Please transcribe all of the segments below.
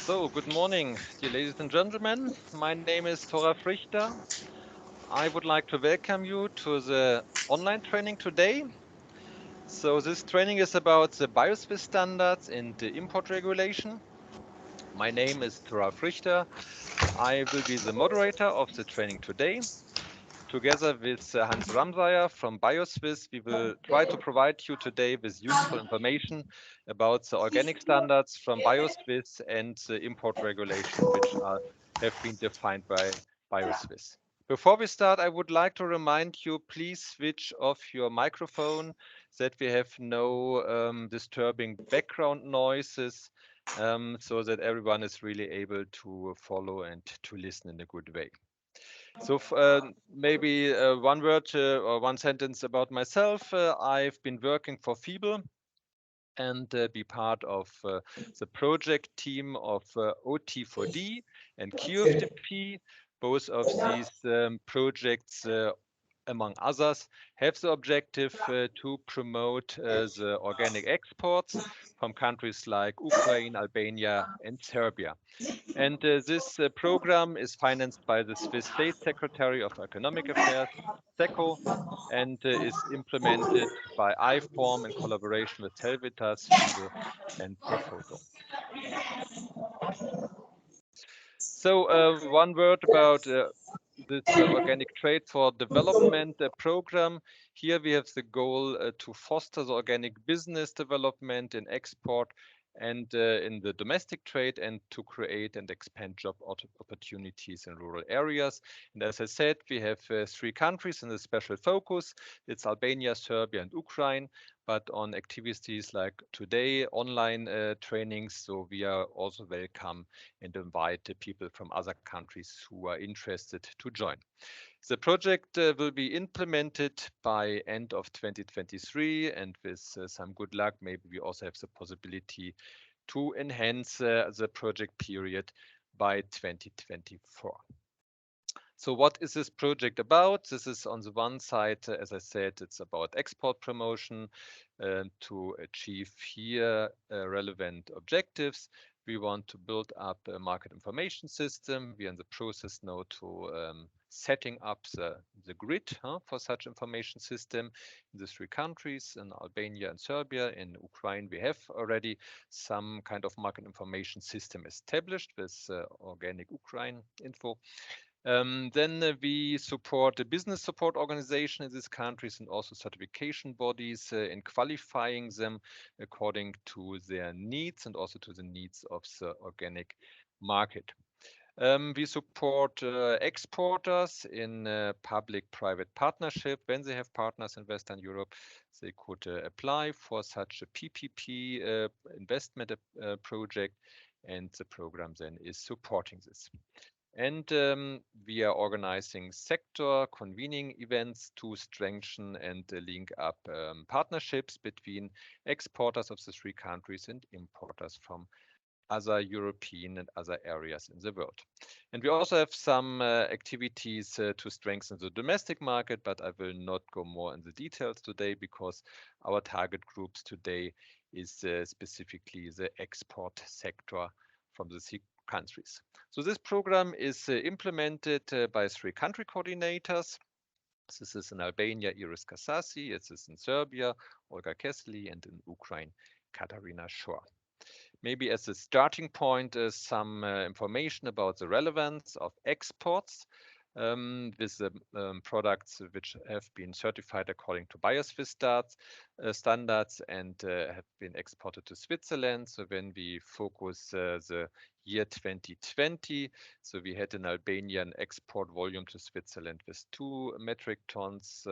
So, good morning, dear ladies and gentlemen. My name is Thora Frichter. I would like to welcome you to the online training today. So, this training is about the Bio Suisse Standards and the import regulation. My name is Thora Frichter. I will be the moderator of the training today. Together with Hans Ramsayer from Bio Suisse, we will try to provide you today with useful information about the organic standards from Bio Suisse and the import regulation, which have been defined by Bio Suisse. Before we start, I would like to remind you, please switch off your microphone, that we have no disturbing background noises, so that everyone is really able to follow and to listen in a good way. So maybe one word or one sentence about myself. I've been working for FiBL and be part of the project team of OT4D and QFDP. Both of these projects, among others, have the objective to promote the organic exports from countries like Ukraine, Albania, and Serbia. And this program is financed by the Swiss State Secretary of Economic Affairs, SECO, and is implemented by IFOAM in collaboration with HELVETAS, FiBL, and Profoto. So one word about this organic trade for development program. Here we have the goal to foster the organic business development in export and in the domestic trade, and to create and expand job opportunities in rural areas. And as I said, we have 3 countries in the special focus. It's Albania, Serbia, and Ukraine. But on activities like today, online trainings, so we are also welcome and invite people from other countries who are interested to join. The project will be implemented by end of 2023, and with some good luck, maybe we also have the possibility to enhance the project period by 2024. So what is this project about? This is on the one side, as I said, it's about export promotion to achieve here relevant objectives. We want to build up a market information system. We are in the process now to setting up the grid for such information system in the 3 countries, in Albania and Serbia. In Ukraine, we have already some kind of market information system established with Organic Ukraine Info. Then we support the business support organization in these countries and also certification bodies in qualifying them according to their needs and also to the needs of the organic market. We support exporters in public-private partnership. When they have partners in Western Europe, they could apply for such a PPP investment project, and the program then is supporting this. And we are organizing sector convening events to strengthen and link up partnerships between exporters of the 3 countries and importers from other European and other areas in the world. And we also have some activities to strengthen the domestic market, but I will not go more in the details today because our target groups today is specifically the export sector from the 3 countries. So this program is implemented by 3 country coordinators. This is in Albania, Iris Kasasi. It is in Serbia, Olga Kesli, and in Ukraine, Katarina Shor. Maybe as a starting point, some information about the relevance of exports. with the products which have been certified according to Bio Suisse standards and have been exported to Switzerland. So when we focus the year 2020, so we had an Albanian export volume to Switzerland with 2 metric tons.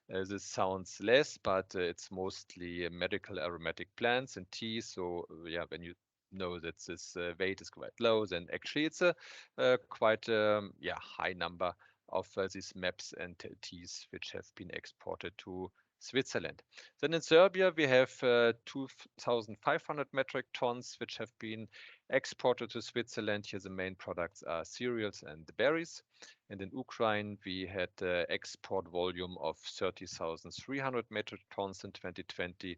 This sounds less, but it's mostly medical aromatic plants and tea. So yeah, when you know that this weight is quite low, then actually it's a quite high number of these maps and teas which have been exported to Switzerland. Then in Serbia, we have 2,500 metric tons which have been exported to Switzerland. Here the main products are cereals and berries. And in Ukraine, we had export volume of 30,300 metric tons in 2020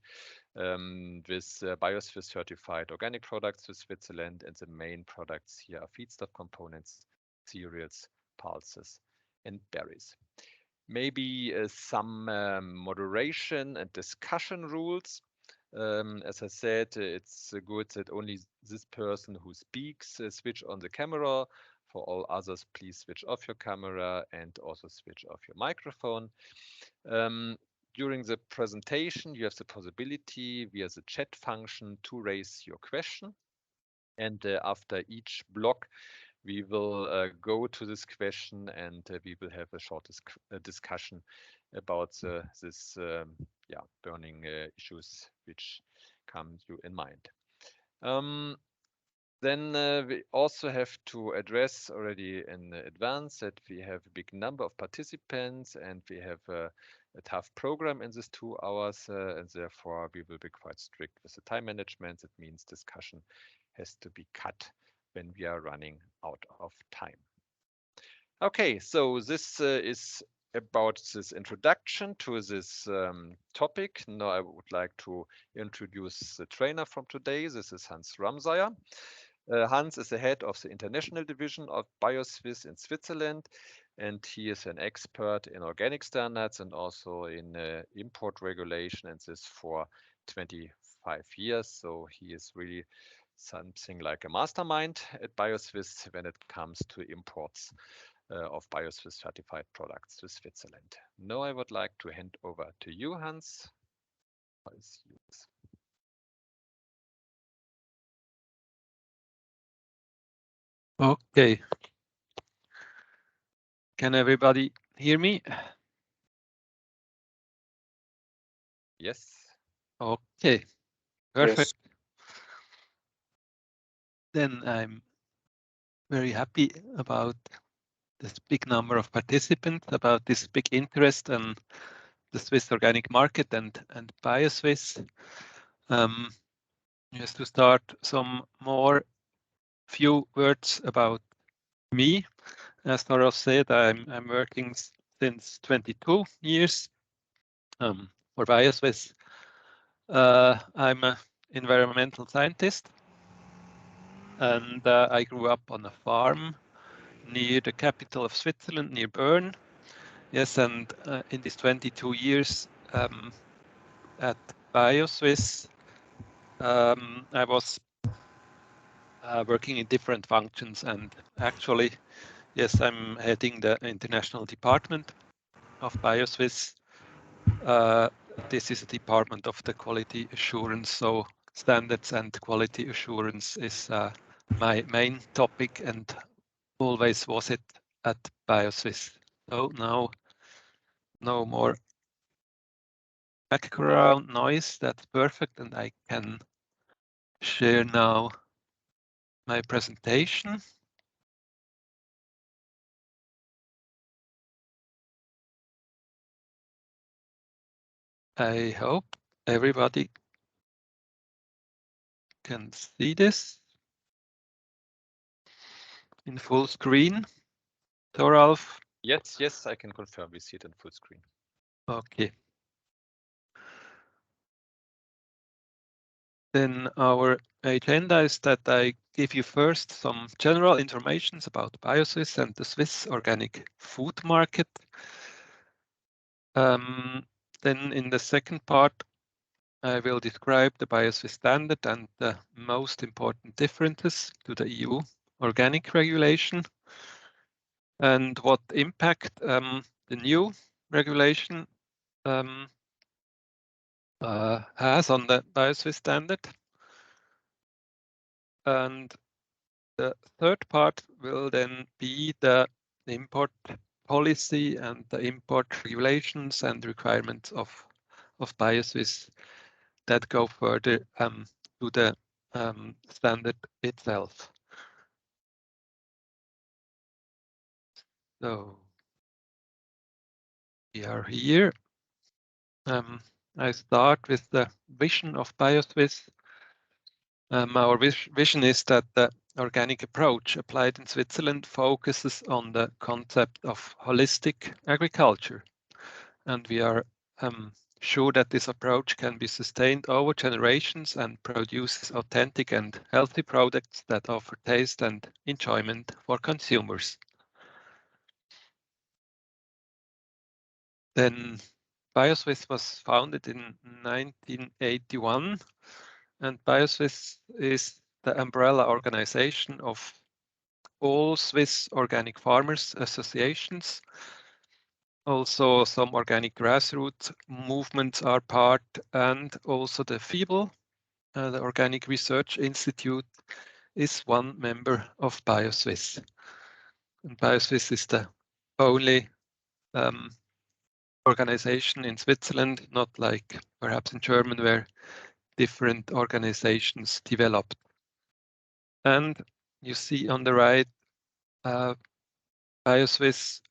with Bio Suisse certified organic products to Switzerland. And the main products here are feedstock components, cereals, pulses, and berries. Maybe some moderation and discussion rules. As I said, it's good that only this person who speaks switch on the camera. For all others, please switch off your camera and also switch off your microphone. During the presentation, you have the possibility via the chat function to raise your question. And after each block, we will go to this question and we will have a short discussion about this burning issues which come you in mind. Then we also have to address already in advance that we have a big number of participants and we have a tough program in this 2 hours and therefore we will be quite strict with the time management. That means discussion has to be cut when we are running out of time. Okay, so this is about this introduction to this topic. Now I would like to introduce the trainer from today. This is Hans Ramseyer. Hans is the head of the international division of Bio Suisse in Switzerland, and he is an expert in organic standards and also in import regulation, and this for 25 years. So he is really something like a mastermind at Bio Suisse when it comes to imports of Bio Suisse certified products to Switzerland. Now I would like to hand over to you, Hans. Okay. Can everybody hear me? Yes. Okay, perfect. Yes. Then I'm very happy about this big number of participants, about this big interest in the Swiss organic market and Bio Suisse. Just to start, some more few words about me. As Thoralf said, I'm working since 22 years for Bio Suisse. I'm an environmental scientist, and I grew up on a farm near the capital of Switzerland, near Bern. Yes, and in these 22 years at Bio Suisse, I was working in different functions, and actually, yes, I'm heading the international department of Bio Suisse. This is a department of the quality assurance, so standards and quality assurance is my main topic and always was it at Bio Suisse. So now no more background noise, that's perfect, and I can share now my presentation. I hope everybody can see this in full screen. Thoralf? Yes, I can confirm we see it in full screen. Okay. Then our agenda is that I give you first some general information about Bio Suisse and the Swiss organic food market. Then in the second part, I will describe the Bio Suisse standard and the most important differences to the EU organic regulation. And what impact the new regulation has on the Bio Suisse standard. And the third part will then be the import policy and the import regulations and requirements of Bio Suisse that go further to the standard itself. So we are here. I start with the vision of Bio Suisse. Our vision is that the organic approach applied in Switzerland focuses on the concept of holistic agriculture. And we are sure that this approach can be sustained over generations and produces authentic and healthy products that offer taste and enjoyment for consumers. Then Bio Suisse was founded in 1981, and Bio Suisse is the umbrella organization of all Swiss organic farmers associations. Also, some organic grassroots movements are part, and also the FiBL, the Organic Research Institute, is one member of Bio Suisse. And Bio Suisse is the only organization in Switzerland, not like perhaps in Germany, where different organizations developed. And you see on the right, Bio Suisse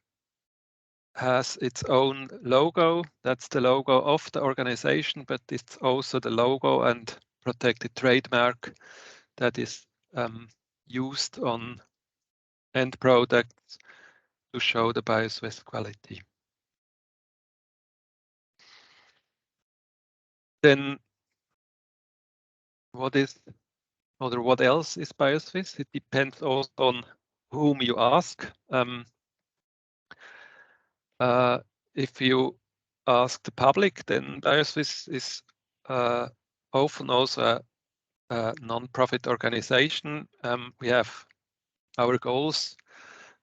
has its own logo. That's the logo of the organization, but it's also the logo and protected trademark that is used on end products to show the Bio Suisse quality. Then what else is Bio Suisse? It depends also on whom you ask. If you ask the public, then Bio Suisse is often also a non-profit organization. We have our goals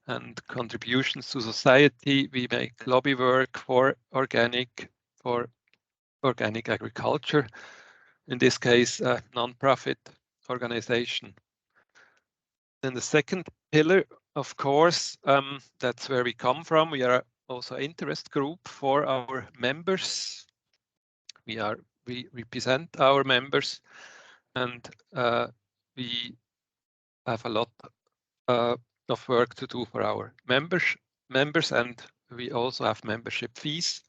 and contributions to society. We make lobby work for organic agriculture. In this case, a non-profit organization. Then the second pillar, of course, that's where we come from. We are also an interest group for our members. We represent our members, and we have a lot of work to do for our members, and we also have membership fees.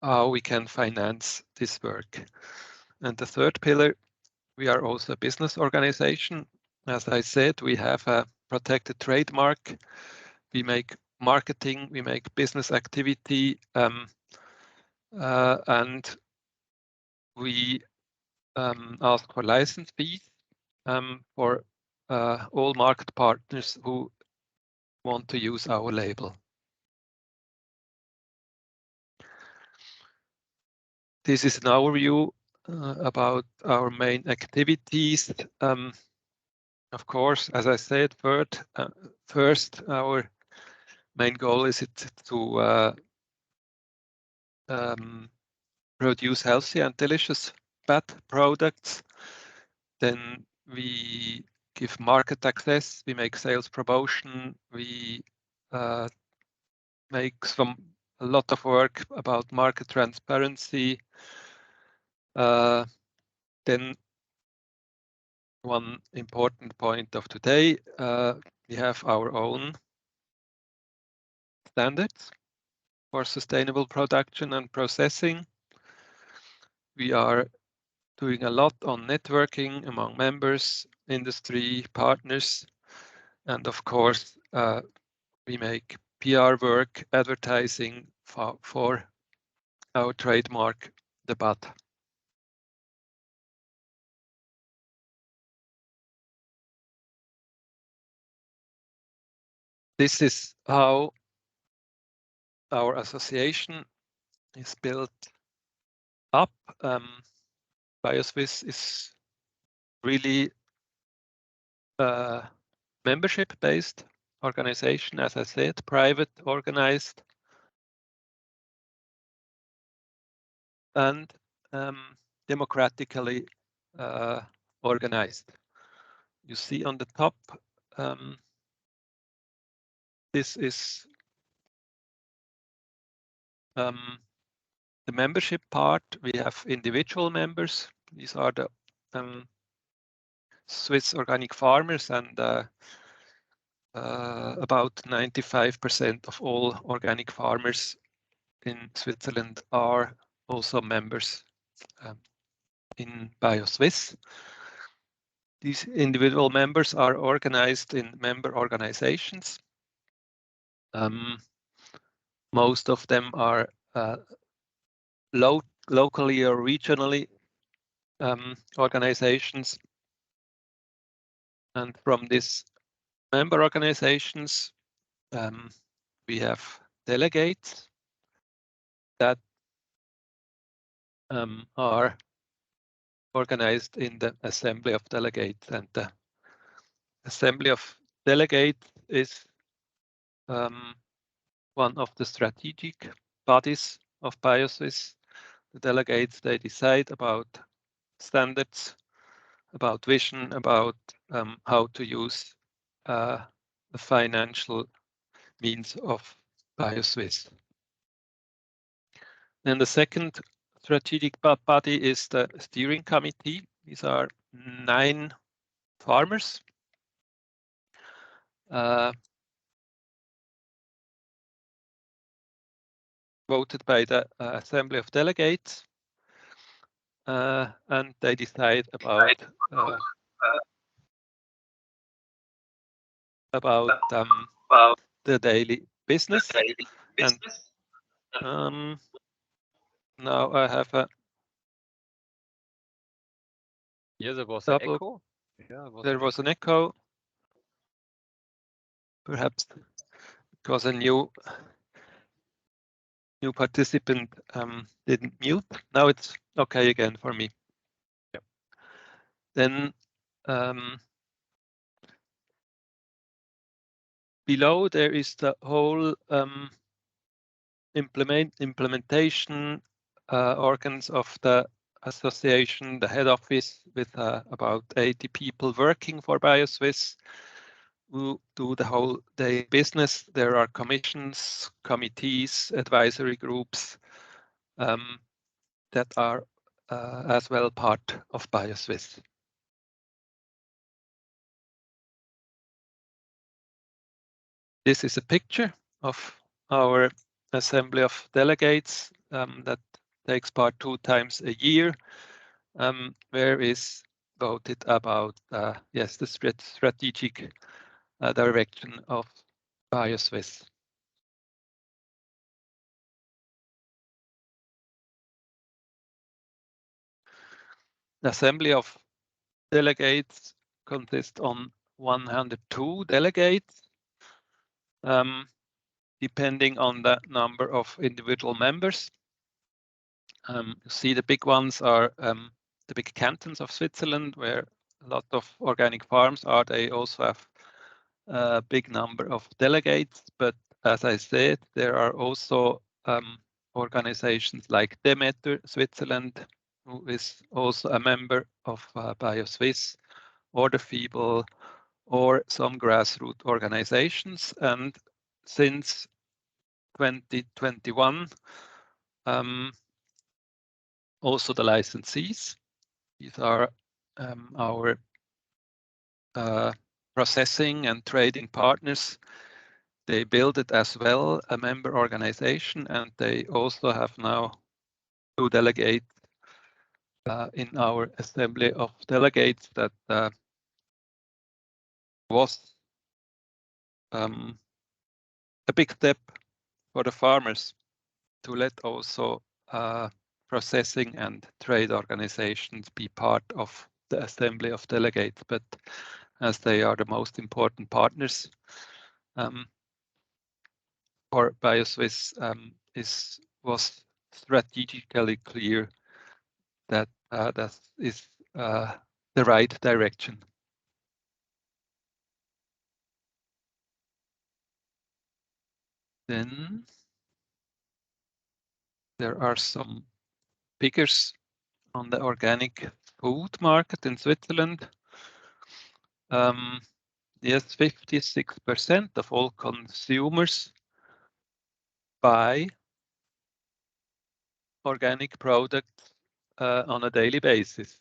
How we can finance this work. And the third pillar, we are also a business organization. As I said, we have a protected trademark. We make marketing, we make business activity, and we ask for license fees for all market partners who want to use our label. This is an overview about our main activities. Of course, as I said, first, our main goal is to produce healthy and delicious pet products. Then we give market access, we make sales promotion, we make a lot of work about market transparency. Then one important point of today, we have our own standards for sustainable production and processing. We are doing a lot on networking among members, industry partners, and of course, we make PR work, advertising for our trademark, the BAT. This is how our association is built up. Bio Suisse is really membership-based organization, as I said, private, organized, and democratically organized. You see on the top, this is the membership part. We have individual members. These are the Swiss organic farmers, and about 95% of all organic farmers in Switzerland are also members in Bio Suisse. These individual members are organized in member organizations. Most of them are locally or regionally organizations. And from these member organizations, we have delegates that are organized in the Assembly of Delegates. And the Assembly of Delegates is one of the strategic bodies of Bio Suisse. The delegates, they decide about standards, about vision, about how to use the financial means of Bio Suisse. Then the second strategic body is the steering committee. These are 9 farmers. Voted by the Assembly of Delegates, and they decide about the daily business. And now I have a there was an echo. Yeah, there was an echo. Perhaps because a new participant didn't mute. Now it's okay again for me. Yep. Then below there is the whole implementation organs of the association, the head office with about 80 people working for Bio Suisse who do the whole day business. There are commissions, committees, advisory groups that are as well part of Bio Suisse. This is a picture of our Assembly of Delegates that takes part 2 times a year, where is voted about yes, the strategic direction of Bio Suisse. The Assembly of Delegates consists on 102 delegates, depending on the number of individual members. You see the big ones are the big cantons of Switzerland, where a lot of organic farms are. They also have a big number of delegates, but as I said, there are also organizations like Demeter Switzerland, who is also a member of Bio Suisse, or the FiBL, or some grassroots organizations. And since 2021, also the licensees. These are our processing and trading partners. They build it as well, a member organization, and they also have now 2 delegates in our Assembly of Delegates that was a big step for the farmers to let also processing and trade organizations be part of the Assembly of Delegates, but as they are the most important partners for Bio Suisse, was strategically clear that that is the right direction. Then there are some figures on the organic food market in Switzerland. Yes, 56% of all consumers buy organic products on a daily basis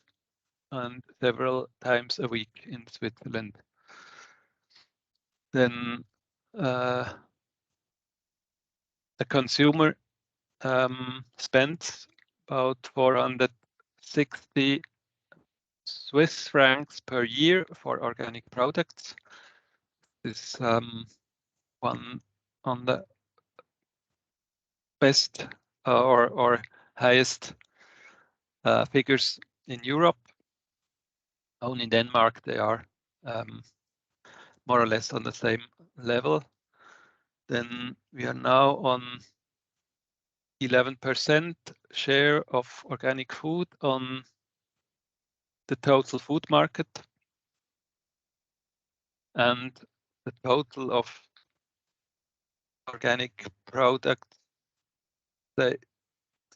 and several times a week in Switzerland. Then a consumer spends about 460 Swiss francs per year for organic products. This one on the best or highest figures in Europe. Only in Denmark they are more or less on the same level. Then we are now on 11% share of organic food on the total food market, and the total of organic product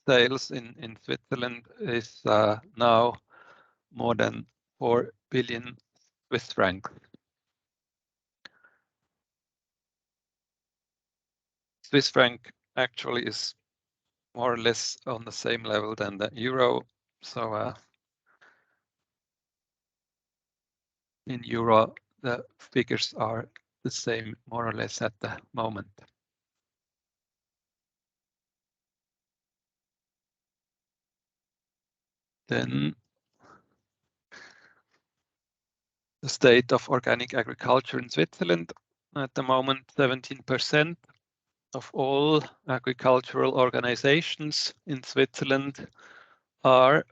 sales in Switzerland is now more than 4 billion Swiss francs. Swiss franc actually is more or less on the same level than the euro. So in euro, the figures are the same more or less at the moment. Then the state of organic agriculture in Switzerland. At the moment, 17% of all agricultural organizations in Switzerland are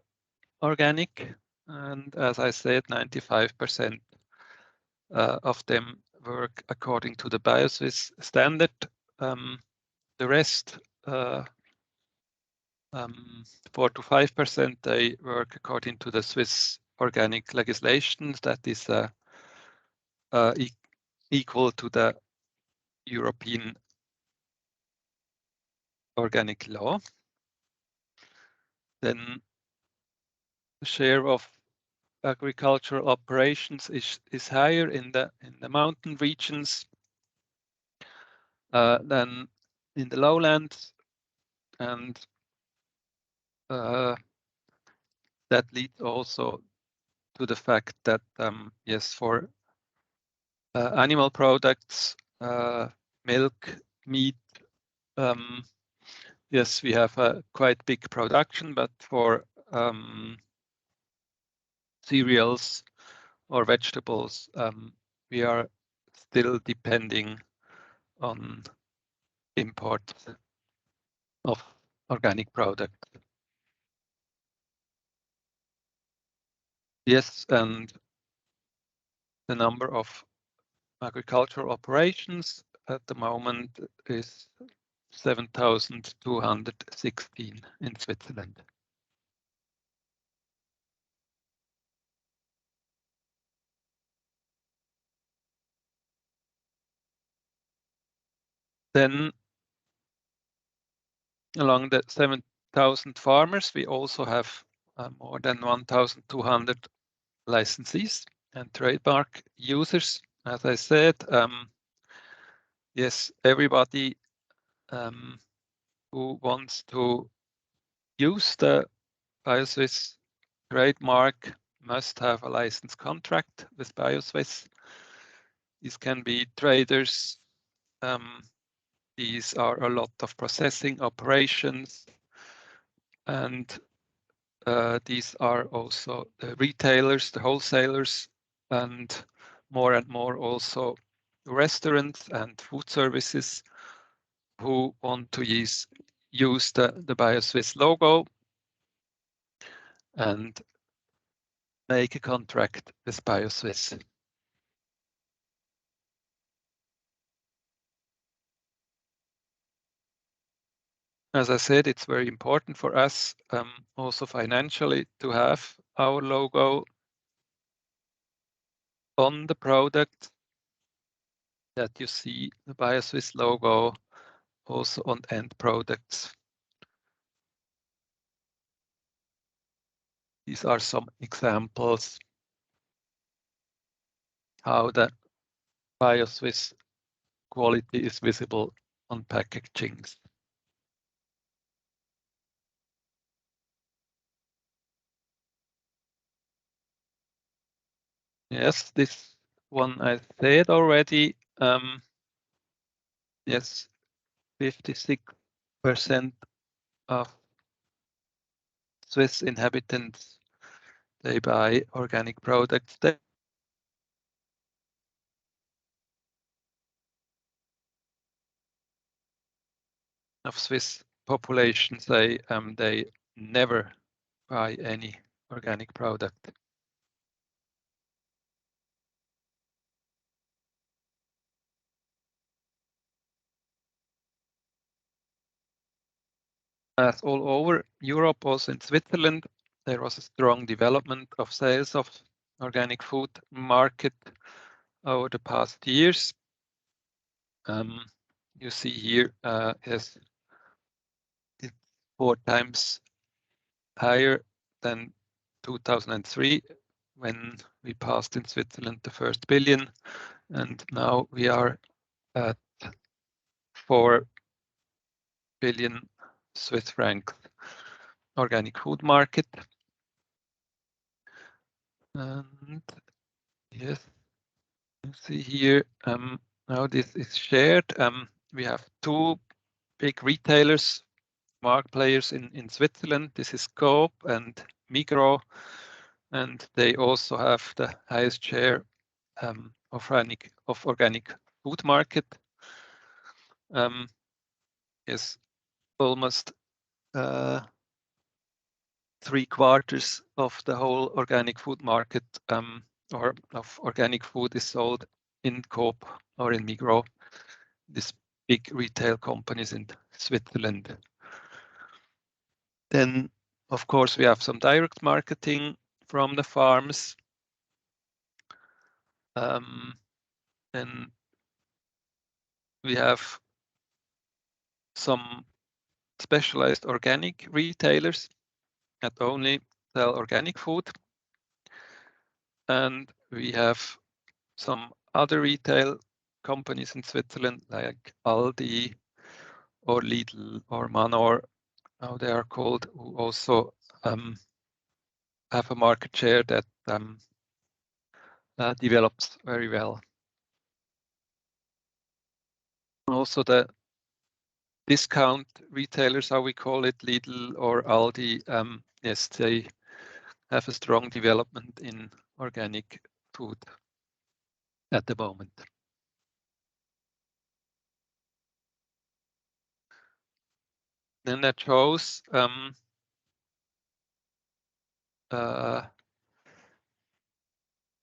organic. And as I said, 95% of them work according to the Bio Suisse standard. The rest, 4 to 5%, they work according to the Swiss organic legislation that is equal to the European organic law. Then the share of agricultural operations is higher in the mountain regions than in the lowlands, and that leads also to the fact that yes, for animal products, milk, meat, yes, we have a quite big production, but for cereals or vegetables, we are still depending on imports of organic products. Yes, and the number of agricultural operations at the moment is 7,216 in Switzerland. Then along the 7,000 farmers, we also have more than 1,200 licensees and trademark users. As I said, yes, everybody who wants to use the Bio Suisse trademark must have a license contract with Bio Suisse. These can be traders. These are a lot of processing operations, and these are also the retailers, the wholesalers, and more also restaurants and food services who want to use the Bio Suisse logo and make a contract with Bio Suisse. As I said, it's very important for us also financially to have our logo on the product, that you see the Bio Suisse logo also on end products. These are some examples how the Bio Suisse quality is visible on packagings. Yes, this one I said already. Yes, 56% of Swiss inhabitants, they buy organic products. Of Swiss population say they never buy any organic product. As all over Europe, also in Switzerland, there was a strong development of sales of organic food market over the past years. You see here is 4 times higher than 2003 when we passed in Switzerland the first billion, and now we are at 4 billion Swiss francs organic food market. And yes, you see here now this is shared. We have 2 big retailers, market players in Switzerland. This is Coop and Migros, and they also have the highest share of organic food market. Is almost 3/4 of the whole organic food market or of organic food is sold in Coop or in Migros, these big retail companies in Switzerland. Then, of course, we have some direct marketing from the farms. And we have some specialized organic retailers that only sell organic food. And we have some other retail companies in Switzerland like Aldi or Lidl or Manor, how they are called, who also have a market share that develops very well. Also the discount retailers, how we call it, Lidl or Aldi, yes, they have a strong development in organic food at the moment. Then that shows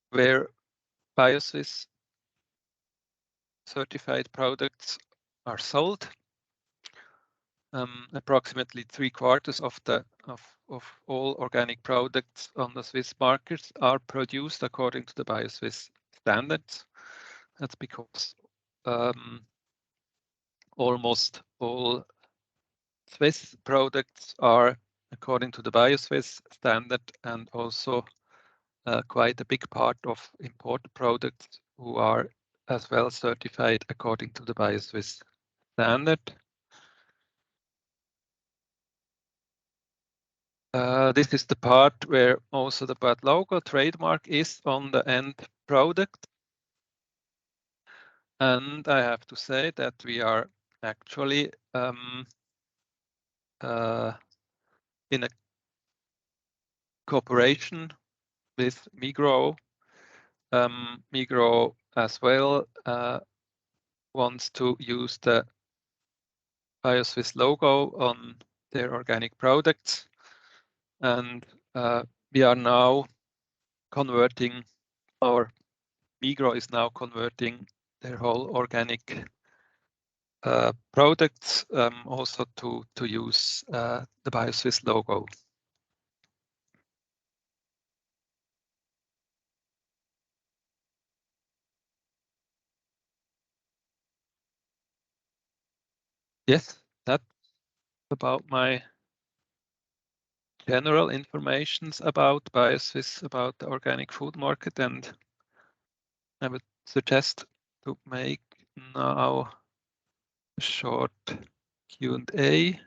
where Bio Suisse certified products are sold. Approximately 3/4 of all organic products on the Swiss markets are produced according to the Bio Suisse standards. That's because almost all Swiss products are according to the Bio Suisse standard, and also quite a big part of imported products who are as well certified according to the Bio Suisse standard. This is the part where also the BAT logo trademark is on the end product. And I have to say that we are actually in a cooperation with Migros. Migros as well wants to use the Bio Suisse logo on their organic products. And we are now converting, or Migros is now converting their whole organic products also to use the Bio Suisse logo. yes, that's about my general information about Bio Suisse, about the organic food market, and I would suggest to make now a short Q&A.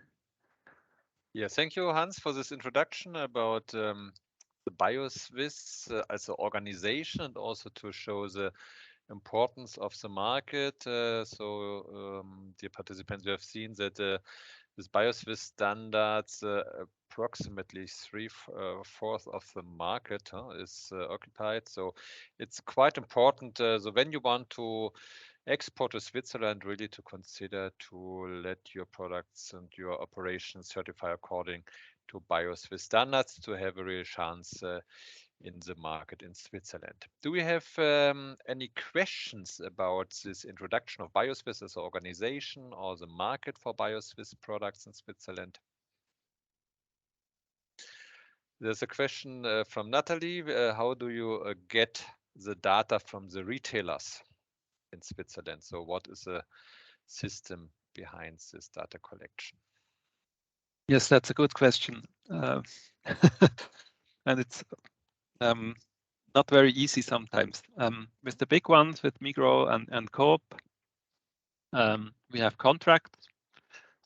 Yeah, thank you, Hans, for this introduction about the Bio Suisse as an organization and also to show the importance of the market. Dear participants, you have seen that this Bio Suisse Standards, approximately three-fourths of the market is occupied. So it's quite important. So when you want to export to Switzerland, really to consider to let your products and your operations certify according to Bio Suisse Standards to have a real chance in the market in Switzerland. Do we have any questions about this introduction of Bio Suisse as an organization or the market for Bio Suisse products in Switzerland? There's a question from Natalie. How do you get the data from the retailers in Switzerland? So what is the system behind this data collection? Yes, that's a good question. And it's not very easy sometimes. With the big ones, with Migros and Coop, we have contracts.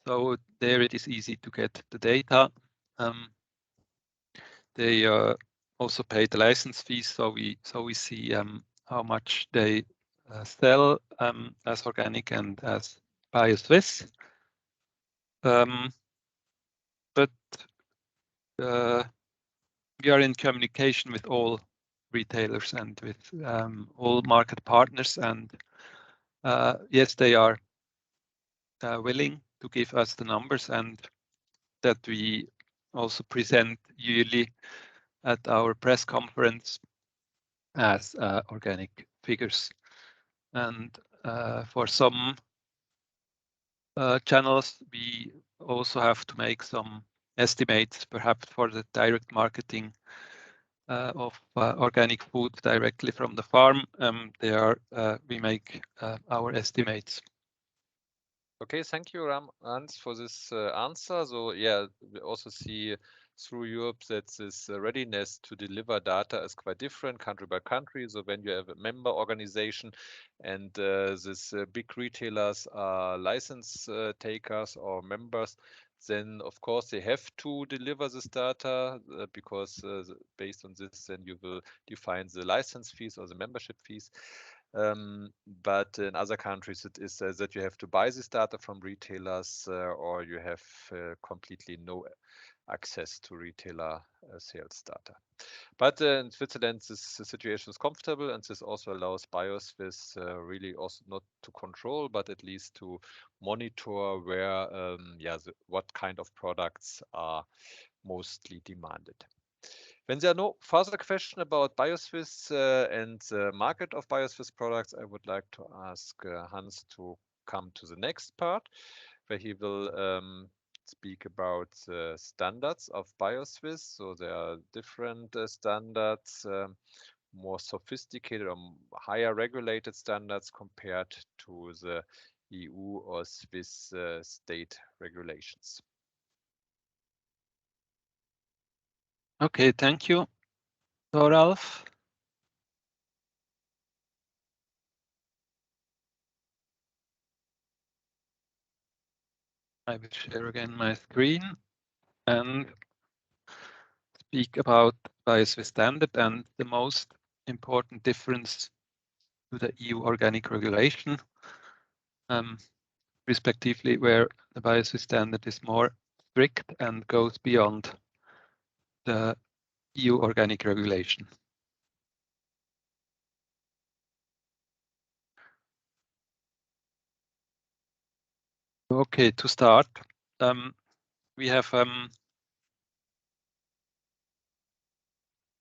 So there it is easy to get the data. They also pay the license fees, so we see how much they sell as organic and as Bio Suisse. But we are in communication with all retailers and with all market partners, and yes, they are willing to give us the numbers, and that we also present yearly at our press conference as organic figures. And for some channels, we also have to make some estimates, perhaps for the direct marketing of organic food directly from the farm. We make our estimates. Okay, thank you, Hans, for this answer. So yeah, we also see through Europe that this readiness to deliver data is quite different country by country. So when you have a member organization and these big retailers are license takers or members, then of course they have to deliver this data because based on this, then you will define the license fees or the membership fees. But in other countries, it is that you have to buy this data from retailers or you have completely no access to retailer sales data. But in Switzerland, this situation is comfortable, and this also allows Bio Suisse really also not to control, but at least to monitor where, what kind of products are mostly demanded. When there are no further questions about Bio Suisse and the market of Bio Suisse products, I would like to ask Hans to come to the next part, where he will speak about the standards of Bio Suisse. So there are different standards, more sophisticated or higher regulated standards compared to the EU or Swiss state regulations. Okay, thank you, Ralph. I will share again my screen and speak about Bio Suisse Standard and the most important difference to the EU organic regulation, respectively, where the Bio Suisse Standard is more strict and goes beyond the EU organic regulation. Okay, to start, we have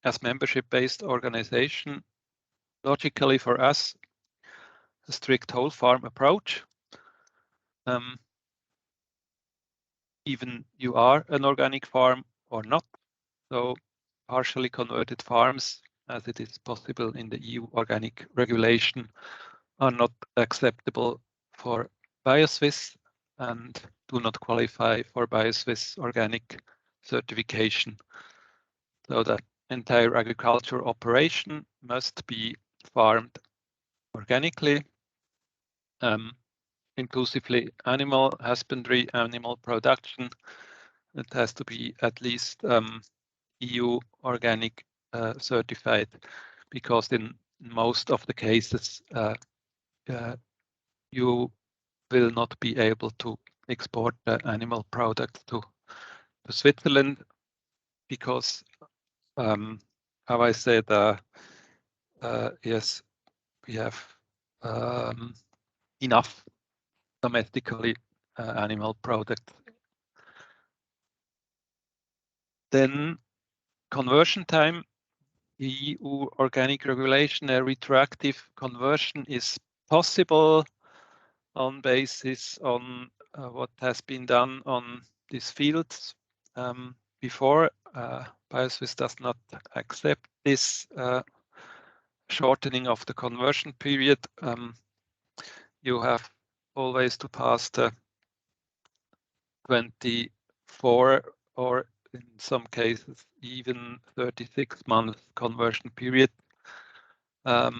as membership-based organization, logically for us, a strict whole farm approach. Even you are an organic farm or not, so partially converted farms, as it is possible in the EU organic regulation, are not acceptable for Bio Suisse. and do not qualify for Bio Suisse organic certification. So the entire agriculture operation must be farmed organically, inclusively animal husbandry, animal production. It has to be at least EU organic certified, because in most of the cases you will not be able to export the animal products to Switzerland, because how I said, yes, we have enough domestically animal products. Then conversion time, EU organic regulation, a retroactive conversion is possible on basis on what has been done on these fields before. Bio Suisse does not accept this shortening of the conversion period. You have always to pass the 24 or in some cases even 36-month conversion period of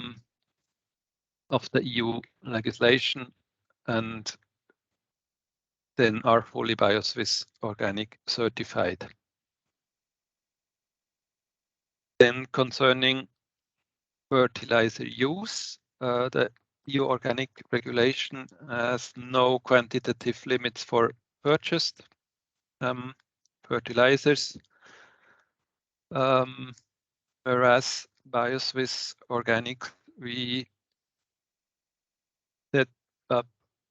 the EU legislation, and then are fully Bio Suisse organic certified. Then concerning fertilizer use, the EU organic regulation has no quantitative limits for purchased fertilizers, whereas Bio Suisse organic, we set up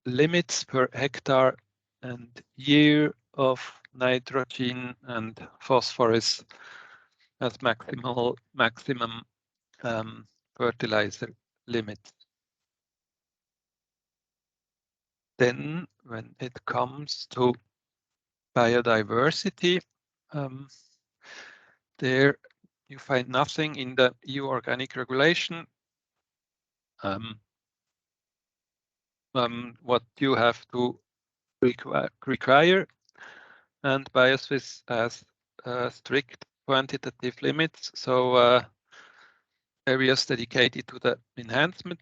limits per hectare and year of nitrogen and phosphorus as maximum fertilizer limits. Then when it comes to biodiversity, there you find nothing in the EU organic regulation. What you have to require, and Bio Suisse has strict quantitative limits, so areas dedicated to the enhancement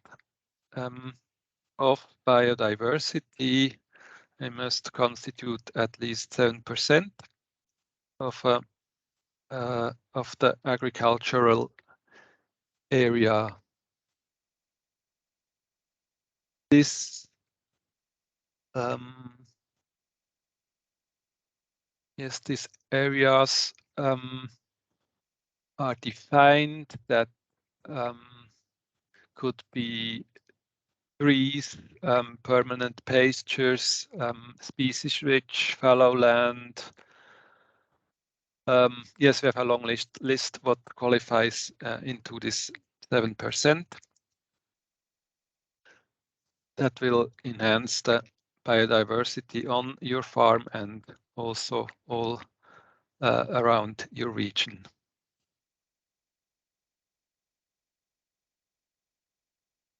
of biodiversity, they must constitute at least 7% of the agricultural area. This yes, these areas are defined that could be trees, permanent pastures, species-rich fallow land. Yes, we have a long list what qualifies into this 7%. That will enhance the biodiversity on your farm and also all around your region.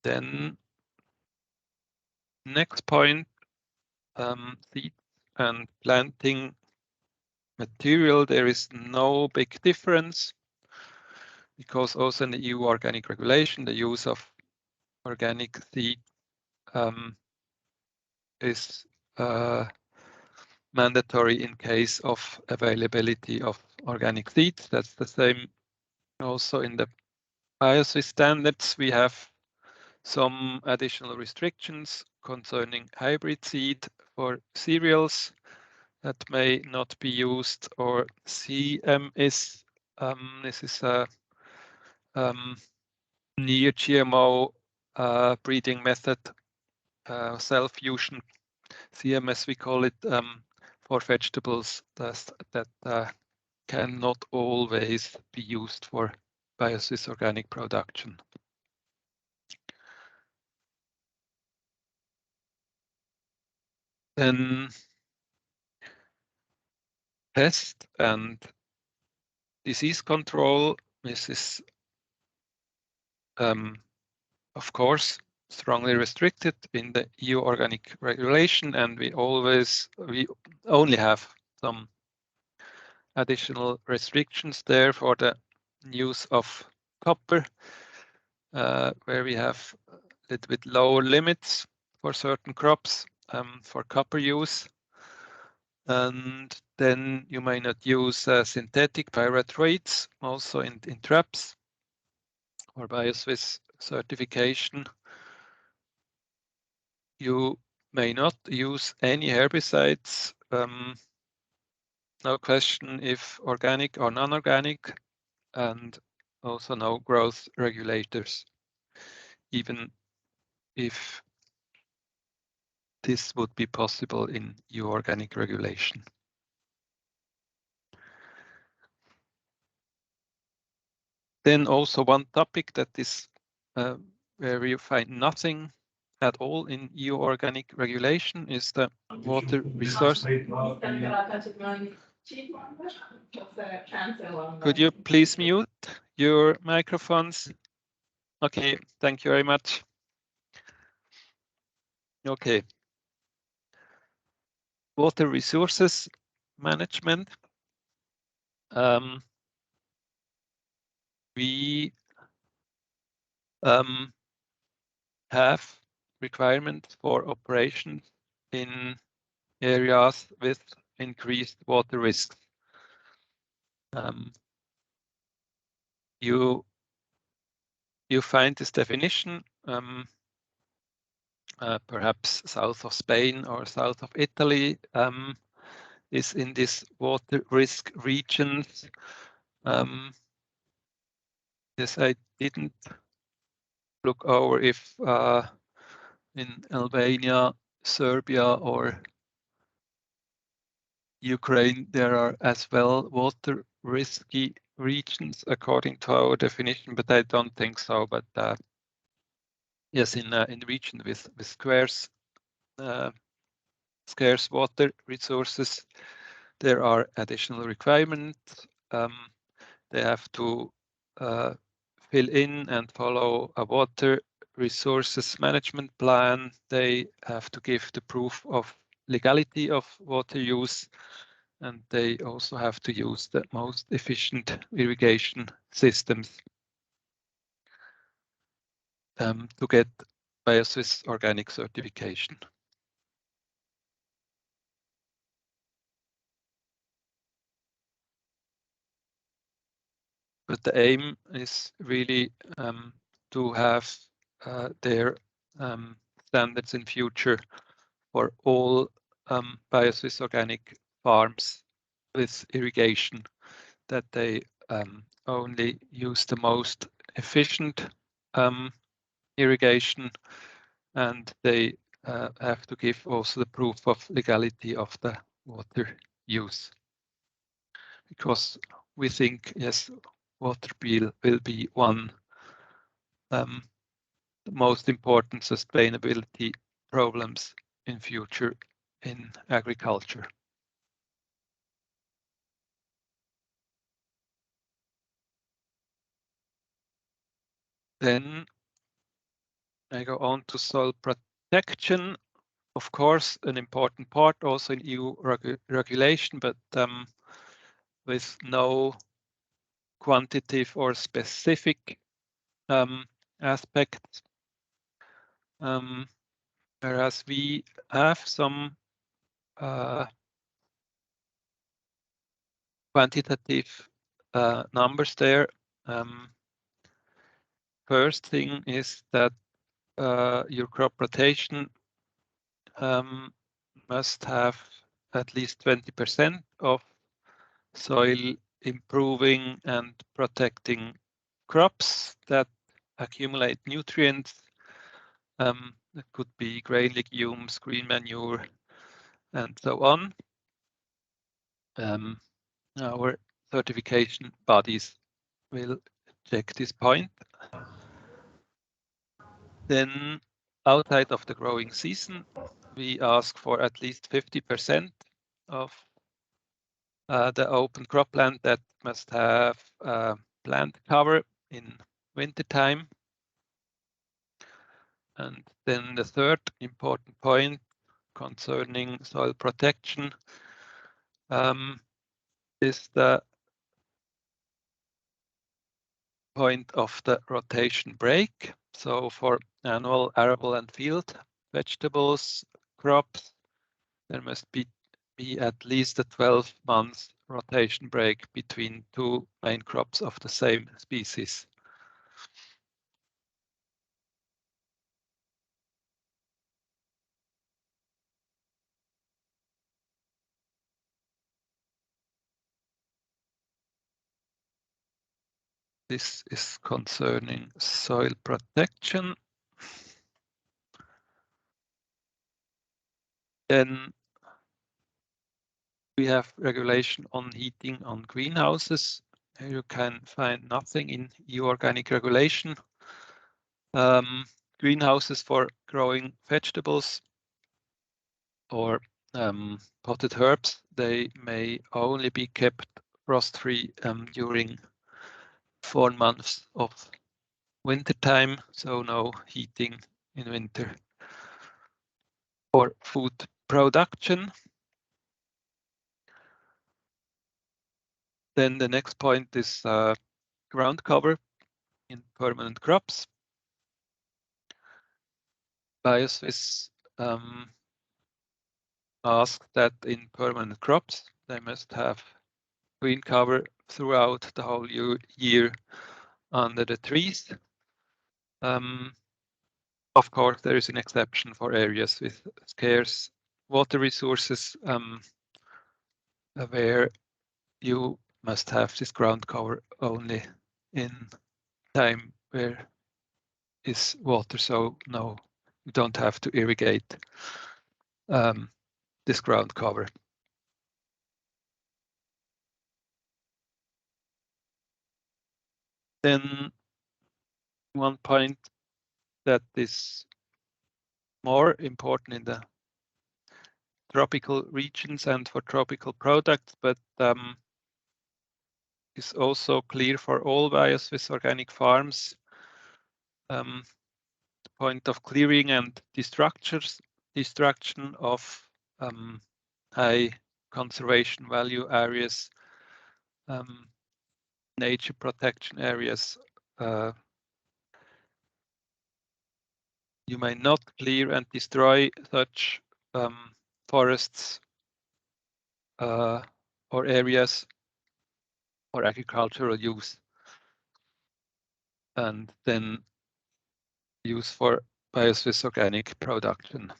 Then next point, seed and planting material, there is no big difference, because also in the EU organic regulation, the use of organic seed is mandatory in case of availability of organic seeds. That's the same also in the Bio Suisse standards. We have some additional restrictions concerning hybrid seed for cereals that may not be used, or CMS. This is a near GMO breeding method, self-fusion CMS we call it, for vegetables that cannot always be used for Bio Suisse organic production. Then pest and disease control. This is of course strongly restricted in the EU organic regulation, and we only have some additional restrictions there for the use of copper, where we have a little bit lower limits for certain crops for copper use. And then you may not use synthetic pyrethroids also in traps or Bio Suisse certification. You may not use any herbicides. No question if organic or non-organic, and also no growth regulators, even if this would be possible in EU organic regulation. Then also one topic that is where you find nothing at all in EU organic regulation is the water resource. Could you please mute your microphones? Okay, thank you very much. Okay. Water resources management. We have requirements for operations in areas with increased water risks. You find this definition perhaps south of Spain or south of Italy is in this water risk regions. Yes, I didn't look over if in Albania, Serbia, or Ukraine there are as well water risky regions according to our definition, but I don't think so. But yes, in region with scarce water resources, there are additional requirements. They have to fill in and follow a water resources management plan. They have to give the proof of legality of water use, and they also have to use the most efficient irrigation systems to get Bio Suisse organic certification. But the aim is really to have their standards in future for all Bio Suisse organic farms with irrigation, that they only use the most efficient irrigation, and they have to give also the proof of legality of the water use. Because we think, yes, water bill will be one the most important sustainability problems in future in agriculture. Then I go on to soil protection. Of course, an important part also in EU regulation, but with no quantitative or specific aspects. Whereas we have some quantitative numbers there. First thing is that your crop rotation must have at least 20% of soil improving and protecting crops that accumulate nutrients. That could be grain legumes, green manure, and so on. Our certification bodies will check this point. Then outside of the growing season, we ask for at least 50% of the open cropland that must have plant cover in winter time. And then the third important point concerning soil protection is the point of the rotation break. So for annual arable and field vegetables crops, there must be at least a 12-month rotation break between two main crops of the same species. This is concerning soil protection. Then we have regulation on heating on greenhouses. Here you can find nothing in EU organic regulation. Greenhouses for growing vegetables or potted herbs, they may only be kept frost-free during 4 months of winter time, so no heating in winter. For food production, then the next point is ground cover in permanent crops. Bio Suisse asked that in permanent crops they must have green cover throughout the whole year under the trees. Of course, there is an exception for areas with scarce water resources where you must have this ground cover only in time where is water, so no, you don't have to irrigate this ground cover. Then one point that is more important in the tropical regions and for tropical products, but is also clear for all Bio Suisse organic farms. The point of clearing and destruction of high conservation value areas, nature protection areas. You may not clear and destroy such forests or areas for agricultural use, and then use for Bio Suisse organic production.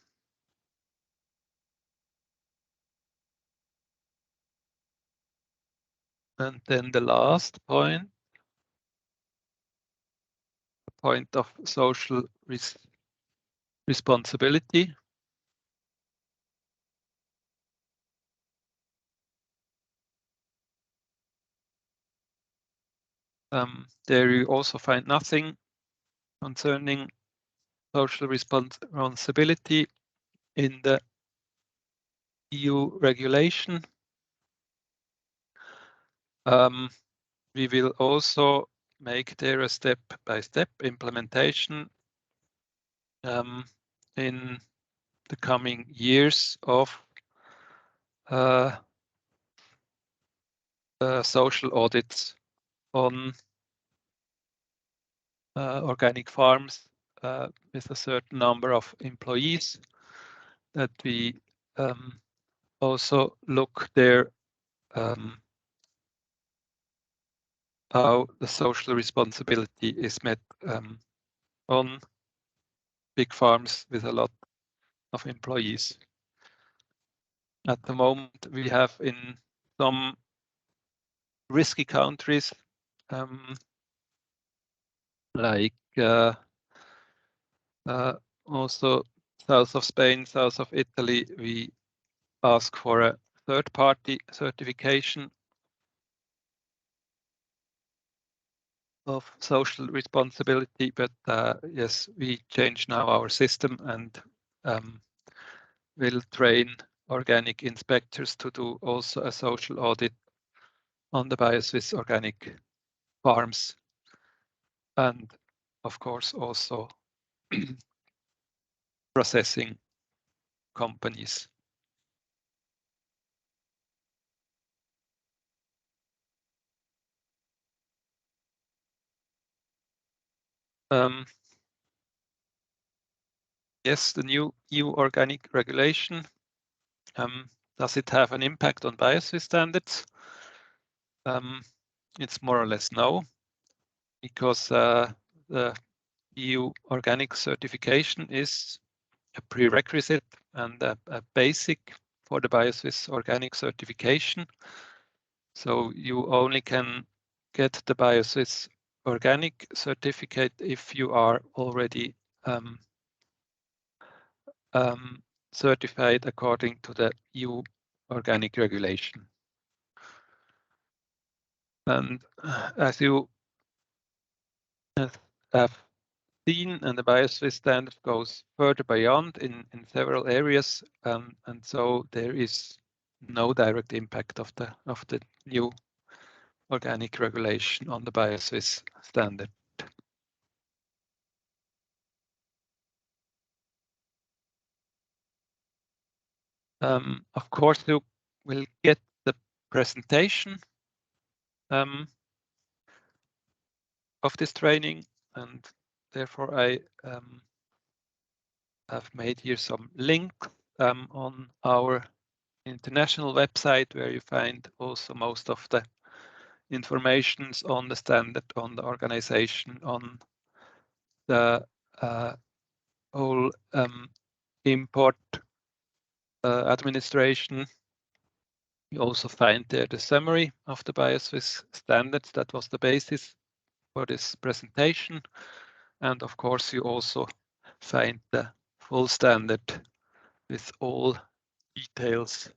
And then the last point, the point of social responsibility. There you also find nothing concerning social responsibility in the EU regulation. We will also make there a step-by-step implementation in the coming years of social audits on organic farms with a certain number of employees, that we also look there how the social responsibility is met on big farms with a lot of employees. At the moment, we have in some risky countries like also south of Spain, south of Italy, we ask for a third-party certification of social responsibility, but yes, we change now our system and will train organic inspectors to do also a social audit on the Bio Suisse organic farms, and of course also processing companies. Yes, the new EU organic regulation. Does it have an impact on Bio Suisse standards? It's more or less no, because the EU organic certification is a prerequisite and a basic for the Bio Suisse organic certification. So you only can get the Bio Suisse organic certificate if you are already certified according to the EU organic regulation. And as you have seen, and the Bio Suisse standard goes further beyond in several areas, and so there is no direct impact of the new organic regulation on the Bio Suisse standard. Of course, you will get the presentation of this training, and therefore I have made here some links on our international website, where you find also most of the informations on the standard, on the organization, on the whole import administration. You also find there the summary of the Bio Suisse standards. That was the basis for this presentation. And of course, you also find the full standard with all details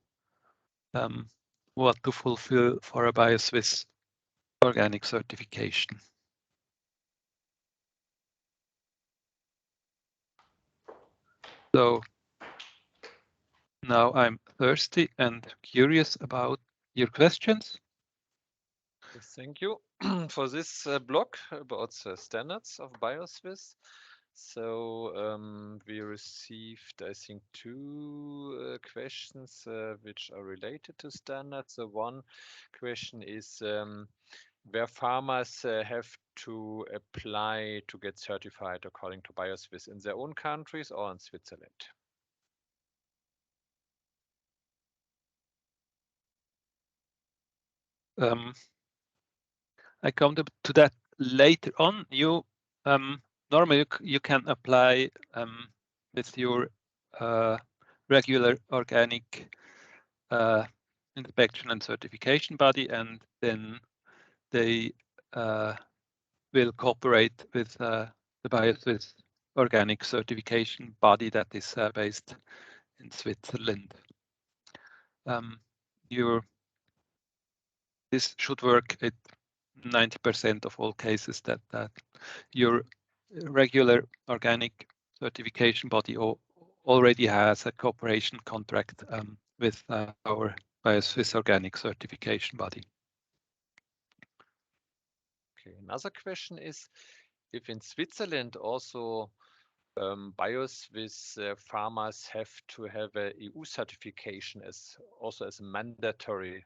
what to fulfill for a Bio Suisse organic certification. So now I'm thirsty and curious about your questions. Thank you for this blog about the standards of Bio Suisse. So we received, I think, two questions which are related to standards. So one question is where farmers have to apply to get certified according to Bio Suisse in their own countries or in Switzerland. I come to that later on. You normally you can apply with your regular organic inspection and certification body, and then they will cooperate with the Bio Suisse organic certification body that is based in Switzerland. This should work at 90% of all cases, that your regular organic certification body already has a cooperation contract with our Bio Suisse organic certification body. Okay, another question is if in Switzerland also Bio Suisse farmers have to have a EU certification as a mandatory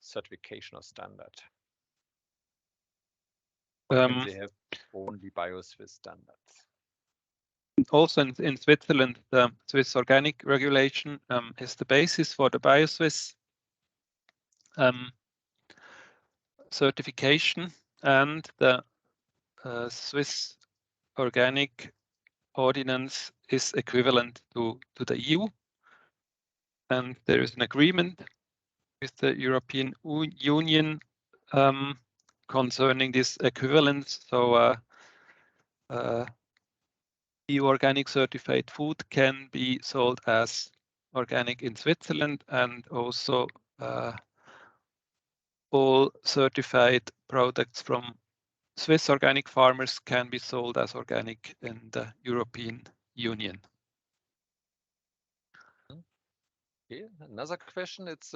certification or standard. Can they have only Bio Suisse standards? Also in Switzerland, the Swiss organic regulation is the basis for the Bio Suisse certification, and the Swiss organic ordinance is equivalent to the EU, and there is an agreement with the European Union concerning this equivalence. So EU organic certified food can be sold as organic in Switzerland, and also all certified products from Swiss organic farmers can be sold as organic in the European Union. Okay, another question. It's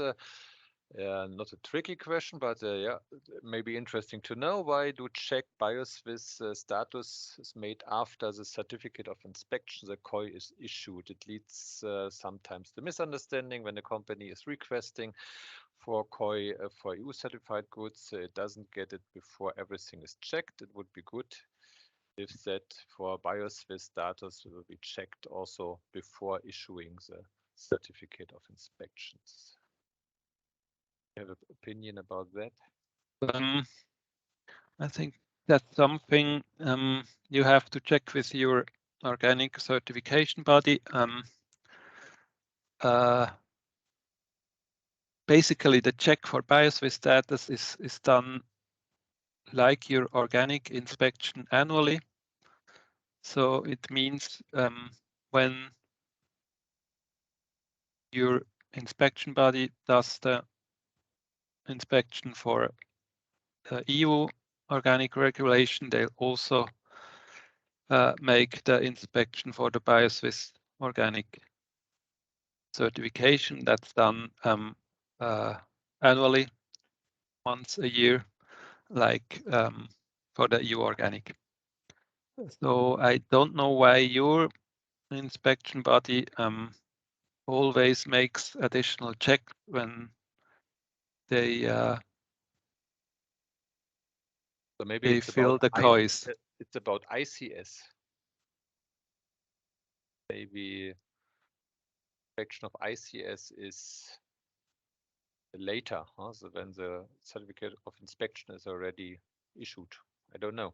Not a tricky question, but yeah, maybe interesting to know. Why do check Bio Suisse status is made after the certificate of inspection, the COI is issued? It leads sometimes to misunderstanding when a company is requesting for COI for EU certified goods. It doesn't get it before everything is checked. It would be good if that for Bio Suisse status will be checked also before issuing the certificate of inspections. You have an opinion about that? I think that's something you have to check with your organic certification body. Basically, the check for Bio Suisse status is done like your organic inspection annually. So it means when your inspection body does the inspection for EU organic regulation, they also make the inspection for the Bio Suisse organic certification. That's done annually, once a year, like for the EU organic. So I don't know why your inspection body always makes additional check when they So maybe they it's fill about the COIs. it's about ICS. Maybe inspection of ICS is later, huh? So when the certificate of inspection is already issued. I don't know.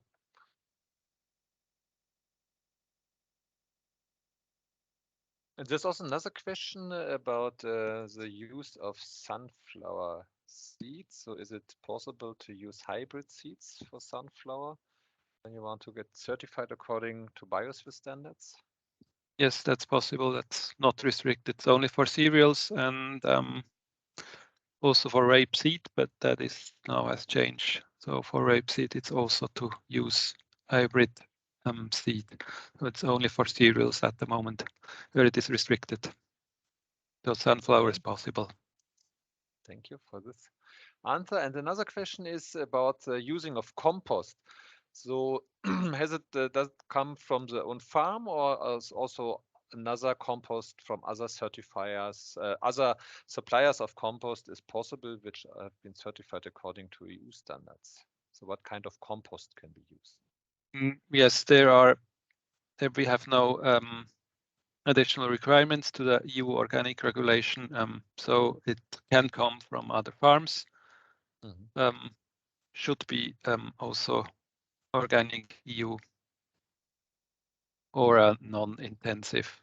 And there's also another question about the use of sunflower seeds. So is it possible to use hybrid seeds for sunflower when you want to get certified according to Bio Suisse standards? Yes, that's possible. That's not restricted. It's only for cereals and also for rapeseed, but that is now has changed. So for rapeseed, it's also to use hybrid seed. So it's only for cereals at the moment where it is restricted. So sunflower is possible. Thank you for this answer. And another question is about the using of compost. So has it does it come from the own farm, or is also another compost from other certifiers, other suppliers of compost is possible, which have been certified according to EU standards? So what kind of compost can be used? Yes, there we have no additional requirements to the EU organic regulation, so it can come from other farms. Should be also organic EU or non-intensive